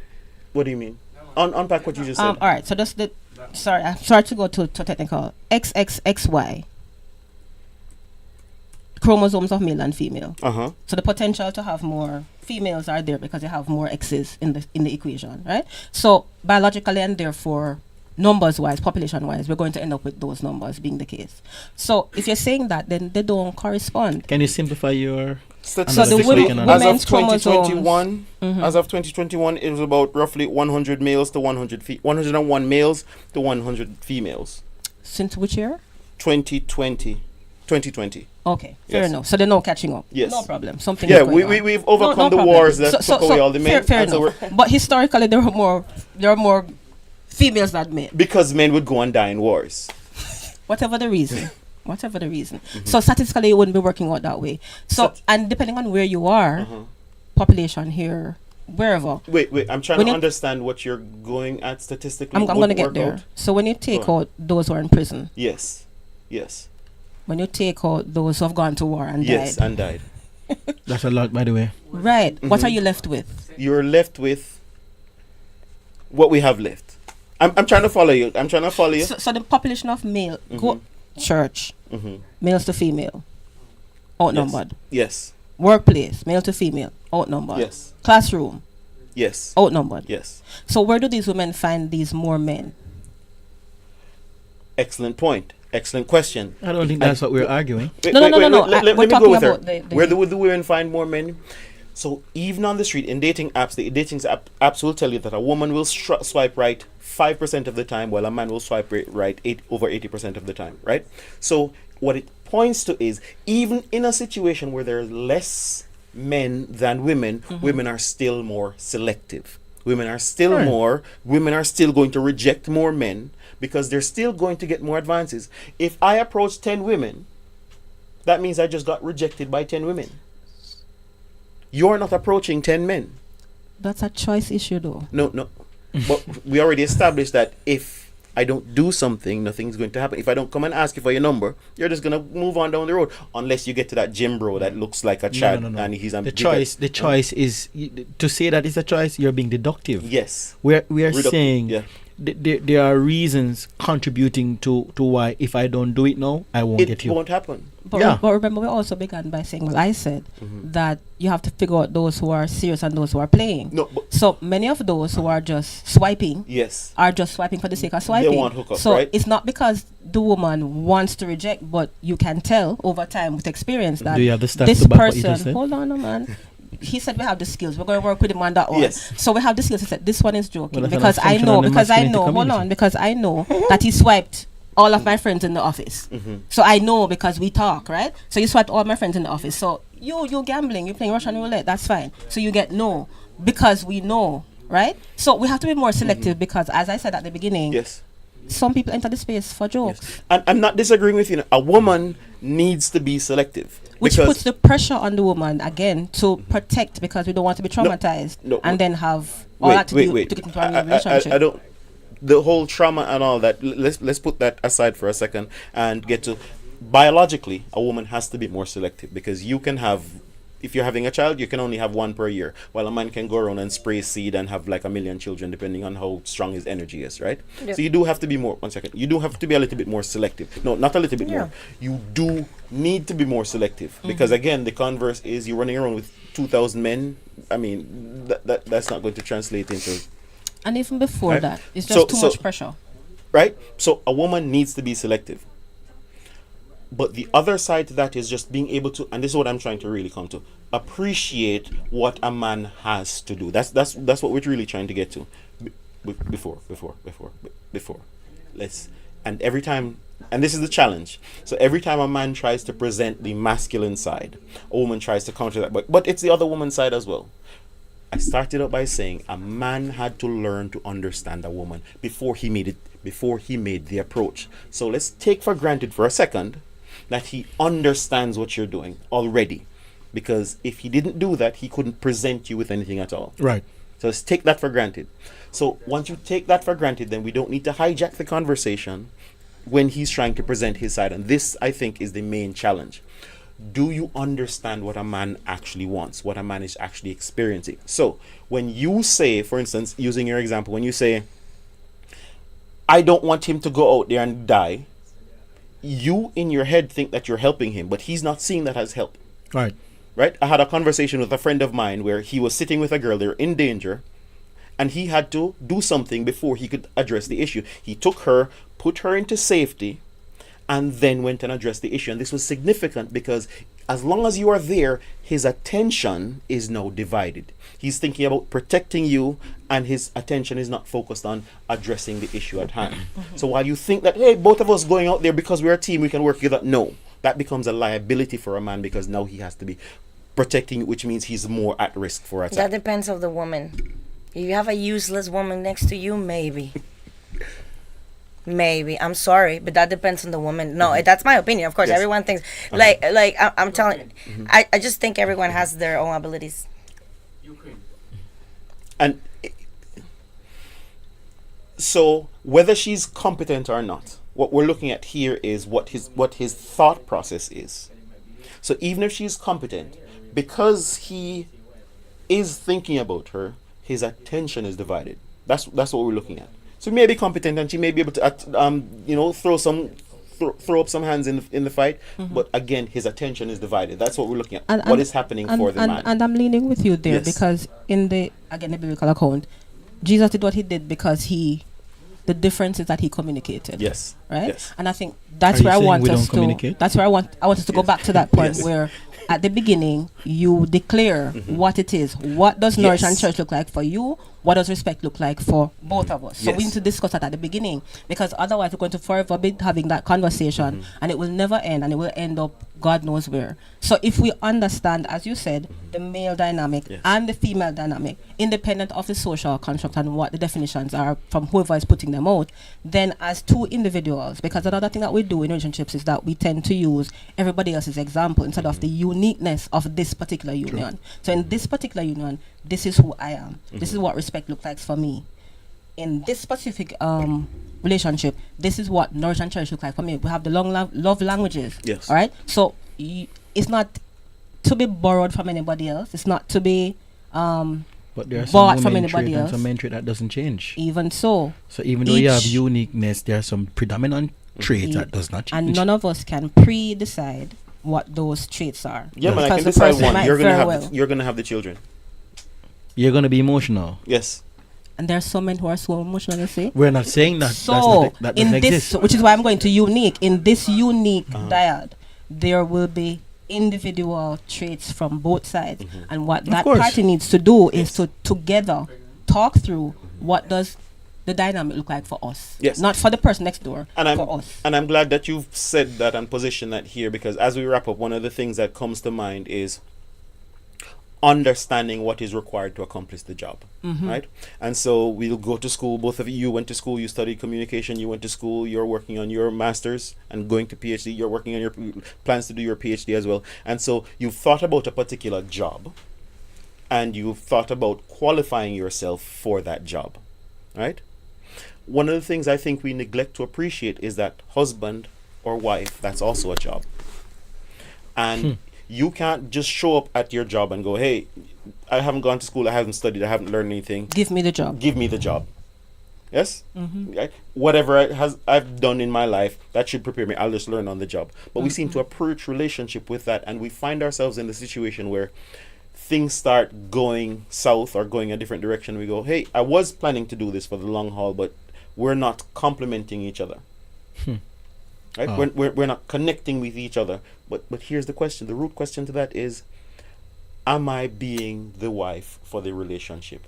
Speaker 10: What do you mean? Unpack what you just said.
Speaker 5: All right. So that's the. Sorry, I'm sorry to go to technical. XXXY. Chromosomes of male and female. So the potential to have more females are there because you have more X's in the equation, right? So biologically and therefore numbers wise, population wise, we're going to end up with those numbers being the case. So if you're saying that, then they don't correspond.
Speaker 6: Can you simplify your?
Speaker 5: So the women's chromosomes.
Speaker 10: As of 2021, it was about roughly 100 males to 101 males to 100 females.
Speaker 5: Since which year?
Speaker 10: 2020.
Speaker 5: Okay, fair
Speaker 10: Yes.
Speaker 5: enough. So they're now catching up.
Speaker 10: Yes.
Speaker 5: No problem. Something.
Speaker 10: Yeah,
Speaker 5: is going on.
Speaker 10: we've overcome the
Speaker 5: problem.
Speaker 10: wars that took away all the men.
Speaker 5: Fair
Speaker 10: and so
Speaker 5: enough. But historically, there are more females than men.
Speaker 10: because men would go and die in wars.
Speaker 5: Whatever the reason. So statistically, it wouldn't be working out that way. So and depending on where you are, population here, wherever.
Speaker 10: Wait, I'm trying to understand what you're going at statistically.
Speaker 5: I'm going to get there. So when you take out those who are in prison,
Speaker 10: Yes.
Speaker 5: when you take out those who have gone to war and
Speaker 10: Yes,
Speaker 5: died.
Speaker 10: and died.
Speaker 6: That's a lot, by the way.
Speaker 5: Right. What are you left with?
Speaker 10: You're left with what we have left. I'm trying to follow you.
Speaker 5: So the population of male, go church, males to female, outnumbered.
Speaker 10: Yes.
Speaker 5: Workplace, male to female, outnumbered.
Speaker 10: Yes.
Speaker 5: Classroom,
Speaker 10: Yes.
Speaker 5: outnumbered.
Speaker 10: Yes.
Speaker 5: So where do these women find these more men?
Speaker 10: Excellent point. Excellent question.
Speaker 6: I don't think that's what we're arguing.
Speaker 5: No.
Speaker 10: Let
Speaker 5: We're
Speaker 10: me go
Speaker 5: talking
Speaker 10: with her.
Speaker 5: about the
Speaker 10: Where do the women find more men? So even on the street, in dating apps, the dating apps will tell you that a woman will swipe right 5% of the time, while a man will swipe right over 80% of the time, right? So what it points to is, even in a situation where there's less men than women, women are still more selective. Women are still going to reject more men because they're still going to get more advances. If I approach 10 women, that means I just got rejected by 10 women. You're not approaching 10 men.
Speaker 5: That's a choice issue, though.
Speaker 10: No. But we already established that if I don't do something, nothing's going to happen. If I don't come and ask you for your number, you're just going to move on down the road. Unless you get to that gym bro that looks like a Chad.
Speaker 6: No.
Speaker 10: And he's
Speaker 6: The choice is, to say that it's a choice, you're being deductive.
Speaker 10: Yes.
Speaker 6: We are
Speaker 10: Reductive,
Speaker 6: saying
Speaker 10: yeah.
Speaker 6: there are reasons contributing to why if I don't do it now, I won't get you.
Speaker 10: It won't happen.
Speaker 5: But remember, we also began by saying, well, I said that you have to figure out those who are serious and those who are playing.
Speaker 10: No,
Speaker 5: so many of those who are just swiping
Speaker 10: yes,
Speaker 5: are just swiping for the sake of swiping.
Speaker 10: They want hookup,
Speaker 5: so
Speaker 10: right?
Speaker 5: it's not because the woman wants to reject, but you can tell over time with experience that
Speaker 6: Do you have the stats
Speaker 5: this
Speaker 6: to back what you just
Speaker 5: person,
Speaker 6: said?
Speaker 5: hold on, no, man. He said we have the skills. We're going to work with him on that one.
Speaker 10: Yes.
Speaker 5: So we have the skills. He said this one is joking
Speaker 6: Well, that's
Speaker 5: because
Speaker 6: an
Speaker 5: I
Speaker 6: assumption
Speaker 5: know,
Speaker 6: on the
Speaker 5: because I
Speaker 6: masculinity
Speaker 5: know, hold
Speaker 6: community.
Speaker 5: on, because I know that he swiped all of my friends in the office. So I know because we talk, right? So you swiped all my friends in the office. So you're gambling, you're playing Russian roulette, that's fine. So you get no because we know, right? So we have to be more selective because, as I said at the beginning,
Speaker 10: yes,
Speaker 5: some people enter the space for jokes.
Speaker 10: yes. And I'm not disagreeing with you. A woman needs to be selective.
Speaker 5: Which
Speaker 10: because
Speaker 5: puts the pressure on the woman again to protect because we don't want to be traumatized and then have all that to do to get into a relationship.
Speaker 10: I don't. The whole trauma and all that. Let's put that aside for a second and get to biologically. A woman has to be more selective because you can have. If you're having a child, you can only have one per year, while a man can go around and spray seed and have like 1 million children, depending on how strong his energy is, right?
Speaker 4: Yep.
Speaker 10: So you do have to be more. One second. You do have to be a little bit more selective. No, not a little bit more. You do need to be more selective because again, the converse is you're running around with 2,000 men. I mean, that's not going to translate into.
Speaker 5: And even before
Speaker 10: Right?
Speaker 5: that, it's just too much pressure.
Speaker 10: Right? So a woman needs to be selective. But the other side to that is just being able to, and this is what I'm trying to really come to, appreciate what a man has to do. That's what we're really trying to get to. Before. And every time, and this is the challenge. So every time a man tries to present the masculine side, a woman tries to counter that. But it's the other woman's side as well. I started out by saying a man had to learn to understand a woman before he made the approach. So let's take for granted for a second that he understands what you're doing already. Because if he didn't do that, he couldn't present you with anything at all.
Speaker 6: Right.
Speaker 10: So let's take that for granted. So once you take that for granted, then we don't need to hijack the conversation when he's trying to present his side. And this, I think, is the main challenge. Do you understand what a man actually wants, what a man is actually experiencing? So when you say, for instance, using your example, when you say, I don't want him to go out there and die, you in your head think that you're helping him, but he's not seeing that as help.
Speaker 6: Right.
Speaker 10: Right? I had a conversation with a friend of mine where he was sitting with a girl, they're in danger, and he had to do something before he could address the issue. He took her, put her into safety, and then went and addressed the issue. And this was significant because as long as you are there, his attention is now divided. He's thinking about protecting you, and his attention is not focused on addressing the issue at hand. So while you think that, hey, both of us going out there because we're a team, we can work together, no. That becomes a liability for a man because now he has to be protecting, which means he's more at risk for attack.
Speaker 4: That depends on the woman. If you have a useless woman next to you, maybe. Maybe. I'm sorry, but that depends on the woman. No, that's my opinion. Of course,
Speaker 10: Yes.
Speaker 4: everyone thinks I'm telling. I just think everyone has their own abilities.
Speaker 10: And so whether she's competent or not, what we're looking at here is what his thought process is. So even if she's competent, because he is thinking about her, his attention is divided. That's what we're looking at. So he may be competent and she may be able to throw up some hands in the fight, but again, his attention is divided. That's what we're looking at.
Speaker 5: And,
Speaker 10: what is happening for the man?
Speaker 5: And I'm leaning with you there,
Speaker 10: Yes.
Speaker 5: because in the biblical account, Jesus did what he did because the difference is that he communicated.
Speaker 10: Yes.
Speaker 5: Right?
Speaker 10: Yes.
Speaker 5: And I think that's
Speaker 6: Are
Speaker 5: where
Speaker 6: you
Speaker 5: I
Speaker 6: saying
Speaker 5: want
Speaker 6: we
Speaker 5: us
Speaker 6: don't
Speaker 5: to
Speaker 6: communicate?
Speaker 5: that's where I want us to go back to that point
Speaker 10: Yes.
Speaker 5: where at the beginning you declare what it is. What does Nourish and Church look like for you? What does respect look like for both of us? So we
Speaker 10: Yes.
Speaker 5: need to discuss that at the beginning, because otherwise we're going to forever be having that conversation and it will never end, and it will end up God knows where. So if we understand, as you said, the male dynamic
Speaker 10: Yes.
Speaker 5: and the female dynamic, independent of the social construct and what the definitions are from whoever is putting them out, then as two individuals, because another thing that we do in relationships is that we tend to use everybody else's example instead of the uniqueness of this particular union. So in this particular union, this is who I am. This is what respect looks like for me. In this specific relationship, this is what Nourish and Cherish look like for me. We have the long love languages.
Speaker 10: Yes.
Speaker 5: All right. So it's not to be borrowed from anybody else. It's not to be
Speaker 6: But there are
Speaker 5: bought
Speaker 6: some
Speaker 5: from
Speaker 6: women
Speaker 5: anybody
Speaker 6: trait and
Speaker 5: else.
Speaker 6: some men trait that doesn't change.
Speaker 5: Even so.
Speaker 6: So even though you have
Speaker 5: each-
Speaker 6: uniqueness, there are some predominant traits that does not change.
Speaker 5: And none of us can pre-decide what those traits are.
Speaker 10: Yeah, man, I
Speaker 5: Because
Speaker 10: can
Speaker 5: the
Speaker 10: decide
Speaker 5: person
Speaker 10: one.
Speaker 5: might
Speaker 10: You're gonna
Speaker 5: very
Speaker 10: have
Speaker 5: well.
Speaker 10: you're gonna have the children.
Speaker 6: You're gonna be emotional.
Speaker 10: Yes.
Speaker 5: And there are some men who are so emotional, you see.
Speaker 6: We're not saying that.
Speaker 5: So
Speaker 6: that
Speaker 5: in
Speaker 6: doesn't
Speaker 5: this,
Speaker 6: exist.
Speaker 5: which is why I'm going to unique. In this unique dyad, there will be individual traits from both sides, and what that
Speaker 6: course.
Speaker 5: party needs to do is to together talk through what does the dynamic look like for us.
Speaker 10: Yes.
Speaker 5: Not for the person next door,
Speaker 10: And
Speaker 5: for us.
Speaker 10: I'm glad that you've said that and positioned that here, because as we wrap up, one of the things that comes to mind is understanding what is required to accomplish the job, right? And so we'll go to school. Both of you went to school. You studied communication. You went to school. You're working on your master's and going to PhD. You're working on your plans to do your PhD as well. And so you've thought about a particular job, and you've thought about qualifying yourself for that job, right? One of the things I think we neglect to appreciate is that husband or wife, that's also a job. And you can't just show up at your job and go, hey, I haven't gone to school, I haven't studied, I haven't learned anything.
Speaker 5: Give me the job.
Speaker 10: Give me the job. Yes? Right? Whatever I've done in my life, that should prepare me. I'll just learn on the job. But we seem to approach relationship with that, and we find ourselves in the situation where things start going south or going a different direction. We go, hey, I was planning to do this for the long haul, but we're not complementing each other. Right? We're not connecting with each other. But here's the question. The root question to that is, am I being the wife for the relationship?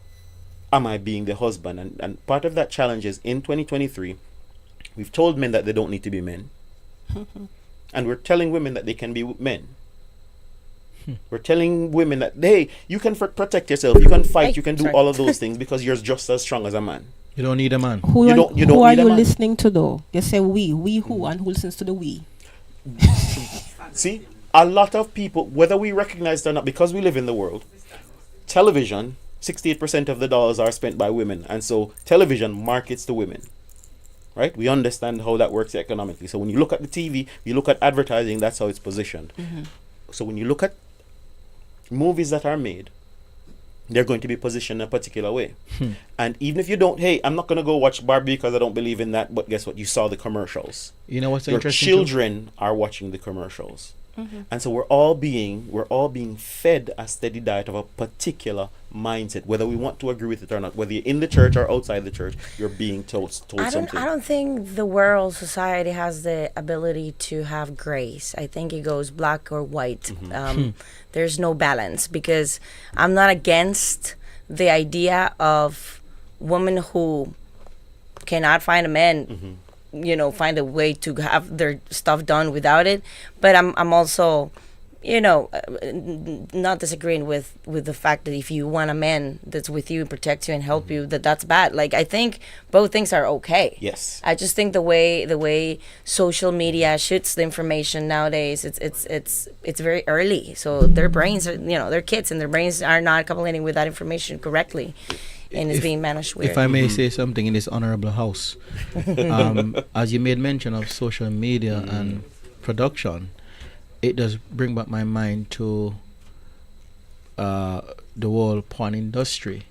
Speaker 10: Am I being the husband? And part of that challenge is, in 2023, we've told men that they don't need to be men. And we're telling women that they can be men. We're telling women that, hey, you can protect yourself, you can fight, you can do all of those things because you're just as strong as a man.
Speaker 6: You don't need a man.
Speaker 5: Who
Speaker 10: You
Speaker 5: are
Speaker 10: don't
Speaker 5: you
Speaker 10: need a man.
Speaker 5: listening to though? You say we who, and who listens to the we?
Speaker 10: See, a lot of people, whether we recognize it or not, because we live in the world, television, 68% of the dollars are spent by women. And so television markets to women. Right? We understand how that works economically. So when you look at the TV, you look at advertising, that's how it's positioned. So when you look at movies that are made, they're going to be positioned in a particular way. And even if you don't, hey, I'm not going to go watch Barbie because I don't believe in that, but guess what? You saw the commercials.
Speaker 6: You know what's
Speaker 10: Your
Speaker 6: interesting?
Speaker 10: children are watching the commercials. And so we're all being fed a steady diet of a particular mindset, whether we want to agree with it or not. Whether you're in the church or outside the church, you're being told something.
Speaker 4: I don't think the world society has the ability to have grace. I think it goes black or white. There's no balance, because I'm not against the idea of women who cannot find a man, find a way to have their stuff done without it. But I'm also, not disagreeing with the fact that if you want a man that's with you and protect you and help you, that's bad. Like, I think both things are okay.
Speaker 10: Yes.
Speaker 4: I just think the way social media shoots the information nowadays, it's very early. So their brains are, they're kids, and their brains are not coupling with that information correctly. and it's being managed weird.
Speaker 6: If I may say something in this honorable house, as you made mention of social media and production, it does bring back my mind to the whole porn industry,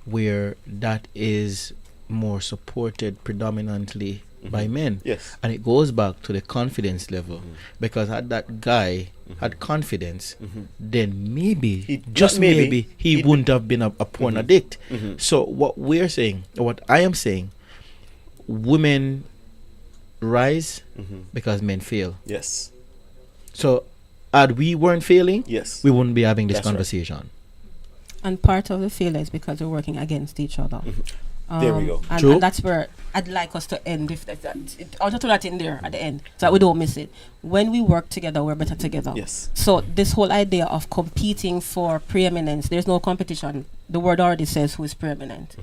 Speaker 6: where that is more supported predominantly by men.
Speaker 10: Yes.
Speaker 6: And it goes back to the confidence level, because had that guy had confidence, then maybe, he wouldn't have been a porn addict. So what we're saying, or what I am saying, women rise because men fail.
Speaker 10: Yes.
Speaker 6: So had we weren't failing,
Speaker 10: Yes,
Speaker 6: we wouldn't be having this
Speaker 10: That's right.
Speaker 6: conversation.
Speaker 5: And part of the failure is because we're working against each other.
Speaker 10: There we go.
Speaker 5: And that's where I'd like us to end. I'll just throw that in there at the end so that we don't miss it. When we work together, we're better together.
Speaker 10: Yes.
Speaker 5: So this whole idea of competing for preeminence, there's no competition. The word already says who is preeminent.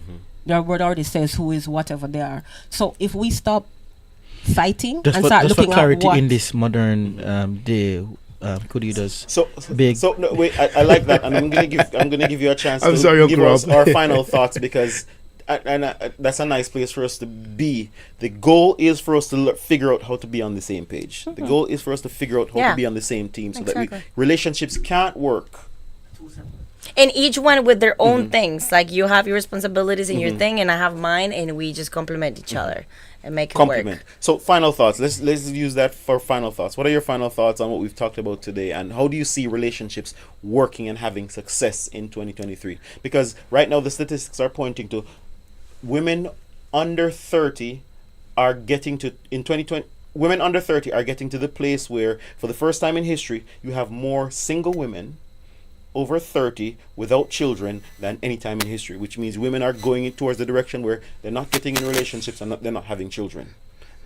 Speaker 5: The word already says who is whatever they are. So if we stop fighting
Speaker 6: Just
Speaker 5: and
Speaker 6: for,
Speaker 5: start
Speaker 6: just
Speaker 5: looking
Speaker 6: for clarity
Speaker 5: at what
Speaker 6: in this modern day, could you just
Speaker 10: So
Speaker 6: big?
Speaker 10: So no, wait, I like that, and I'm gonna give you a chance
Speaker 6: I'm
Speaker 10: to
Speaker 6: sorry,
Speaker 10: give
Speaker 6: Uncle
Speaker 10: us
Speaker 6: Rob.
Speaker 10: our final thoughts, because that's a nice place for us to be. The goal is for us to figure out how to be on the same page. The goal is for us to figure out how to be on the same team, so that relationships can't work.
Speaker 4: And each one with their own things. Like you have your responsibilities and your thing, and I have mine, and we just complement each other and make it
Speaker 10: Compliment.
Speaker 4: work.
Speaker 10: So final thoughts. Let's use that for final thoughts. What are your final thoughts on what we've talked about today, and how do you see relationships working and having success in 2023? Because right now the statistics are pointing to women under 30 are getting to, in 2020, women under 30 are getting to the place where, for the first time in history, you have more single women over 30 without children than any time in history, which means women are going towards the direction where they're not getting in relationships and they're not having children.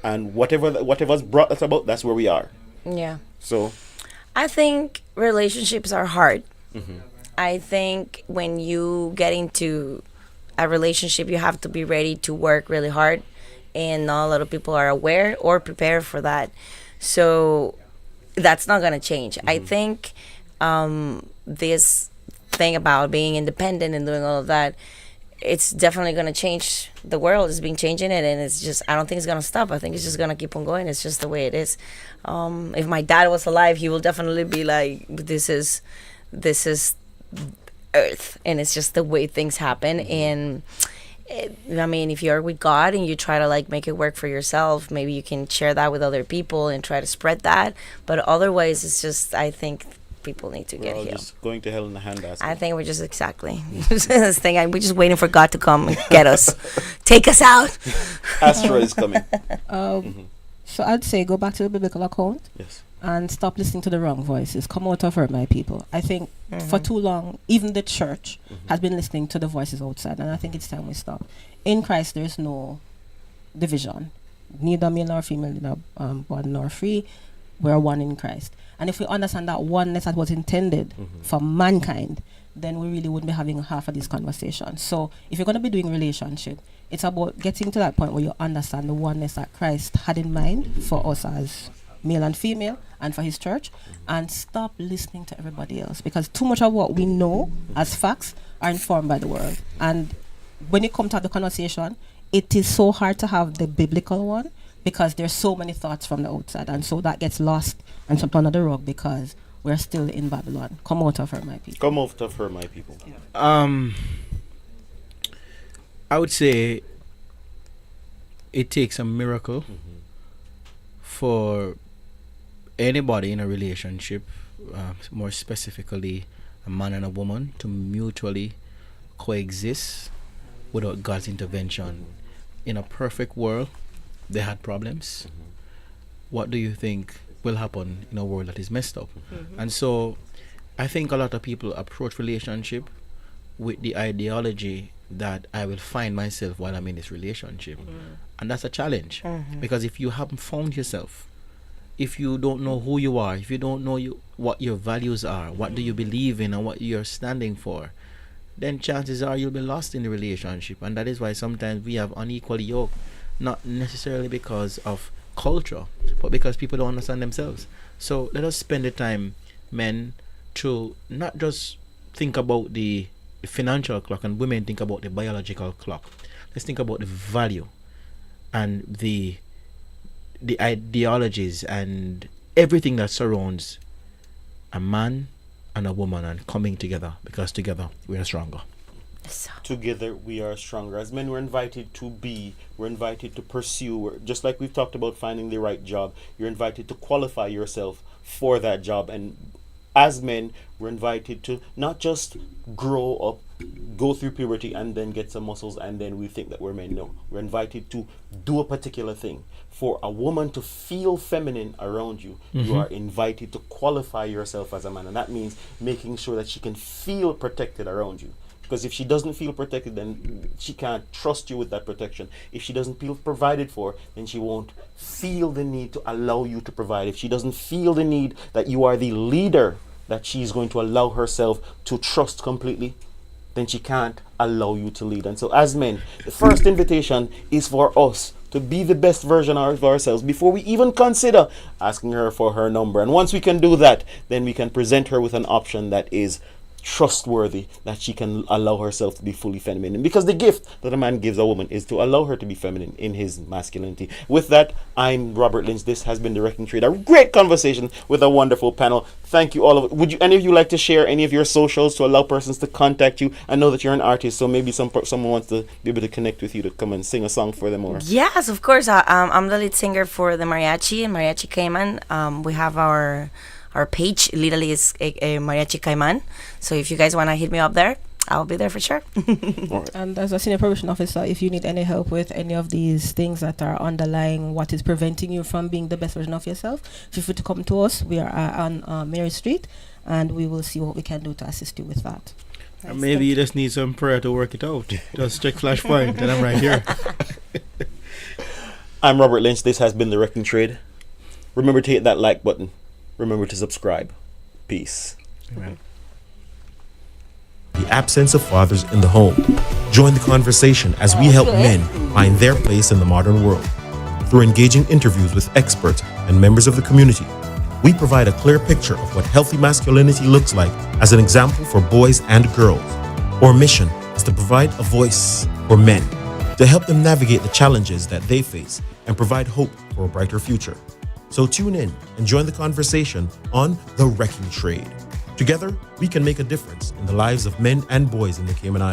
Speaker 10: And whatever's brought us about, that's where we are.
Speaker 4: Yeah.
Speaker 10: So
Speaker 4: I think relationships are hard. I think when you get into a relationship, you have to be ready to work really hard, and not a lot of people are aware or prepared for that. So that's not going to change. I think this thing about being independent and doing all of that, it's definitely going to change the world. It's been changing it, and it's just, I don't think it's going to stop. I think it's just going to keep on going. It's just the way it is. If my dad was alive, he will definitely be like, this is Earth, and it's just the way things happen. And I mean, if you're with God and you try to like make it work for yourself, maybe you can share that with other people and try to spread that. But otherwise, it's just, I think people need to get
Speaker 10: we're all
Speaker 4: healed.
Speaker 10: just going to hell in a handbasket.
Speaker 4: I think we're just exactly this thing. We're just waiting for God to come and get us, take us out.
Speaker 10: Astra is coming.
Speaker 5: So I'd say go back to the biblical account.
Speaker 10: Yes.
Speaker 5: And stop listening to the wrong voices. Come out of her, my people. I think for too long, even the church has been listening to the voices outside, and I think it's time we stop. In Christ, there's no division. Neither male nor female, neither bond nor free. We're one in Christ. And if we understand that oneness that was intended for mankind, then we really wouldn't be having half of this conversation. So if you're going to be doing relationship, it's about getting to that point where you understand the oneness that Christ had in mind for us as male and female, and for his church, and stop listening to everybody else, because too much of what we know as facts are informed by the world. And when it comes to the conversation, it is so hard to have the biblical one, because there's so many thoughts from the outside, and so that gets lost and swept under the rug because we're still in Babylon. Come out of her, my people.
Speaker 10: Come out of her, my people.
Speaker 6: I would say it takes a miracle for anybody in a relationship, more specifically a man and a woman, to mutually coexist without God's intervention. In a perfect world, they had problems. What do you think will happen in a world that is messed up? And so I think a lot of people approach relationship with the ideology that I will find myself while I'm in this relationship. And that's a challenge, because if you haven't found yourself, if you don't know who you are, if you don't know what your values are, what do you believe in and what you're standing for, then chances are you'll be lost in the relationship. And that is why sometimes we have unequal yoke, not necessarily because of culture, but because people don't understand themselves. So let us spend the time, men, to not just think about the financial clock and women think about the biological clock. Let's think about the value and the ideologies and everything that surrounds a man and a woman and coming together, because together we are stronger.
Speaker 10: Together we are stronger. As men, we're invited to be, we're invited to pursue. Just like we've talked about finding the right job, you're invited to qualify yourself for that job. And as men, we're invited to not just grow up, go through puberty, and then get some muscles, and then we think that we're men. No, we're invited to do a particular thing. For a woman to feel feminine around you, you are invited to qualify yourself as a man. And that means making sure that she can feel protected around you. Because if she doesn't feel protected, then she can't trust you with that protection. If she doesn't feel provided for, then she won't feel the need to allow you to provide. If she doesn't feel the need that you are the leader that she's going to allow herself to trust completely, then she can't allow you to lead. And so as men, the first invitation is for us to be the best version of ourselves before we even consider asking her for her number. And once we can do that, then we can present her with an option that is trustworthy, that she can allow herself to be fully feminine. Because the gift that a man gives a woman is to allow her to be feminine in his masculinity. With that, I'm Robert Lynch. This has been The Wrecking Trade, a great conversation with a wonderful panel. Thank you all of it. Would you, any of you like to share any of your socials to allow persons to contact you? I know that you're an artist, so maybe someone wants to be able to connect with you to come and sing a song for them. Or
Speaker 4: Yes, of course. I'm the lead singer for the mariachi and Mariachi Cayman. We have our page literally is a Mariachi Cayman. So if you guys want to hit me up there, I'll be there for sure.
Speaker 5: And as a senior probation officer, if you need any help with any of these things that are underlying what is preventing you from being the best version of yourself, feel free to come to us. We are on Mary Street, and we will see what we can do to assist you with that.
Speaker 6: Nice. Maybe you just need some prayer to work it out. Just check Flashpoint, and I'm right here.
Speaker 10: I'm Robert Lynch. This has been The Wrecking Trade. Remember to hit that like button. Remember to subscribe. Peace.
Speaker 6: Amen.
Speaker 3: The absence of fathers in the home. Join the conversation as we help men find their place in the modern world. Through engaging interviews with experts and members of the community, we provide a clear picture of what healthy masculinity looks like as an example for boys and girls. Our mission is to provide a voice for men, to help them navigate the challenges that they face and provide hope for a brighter future. So tune in and join the conversation on The Wrecking Trade. Together, we can make a difference in the lives of men and boys in the Cayman Islands.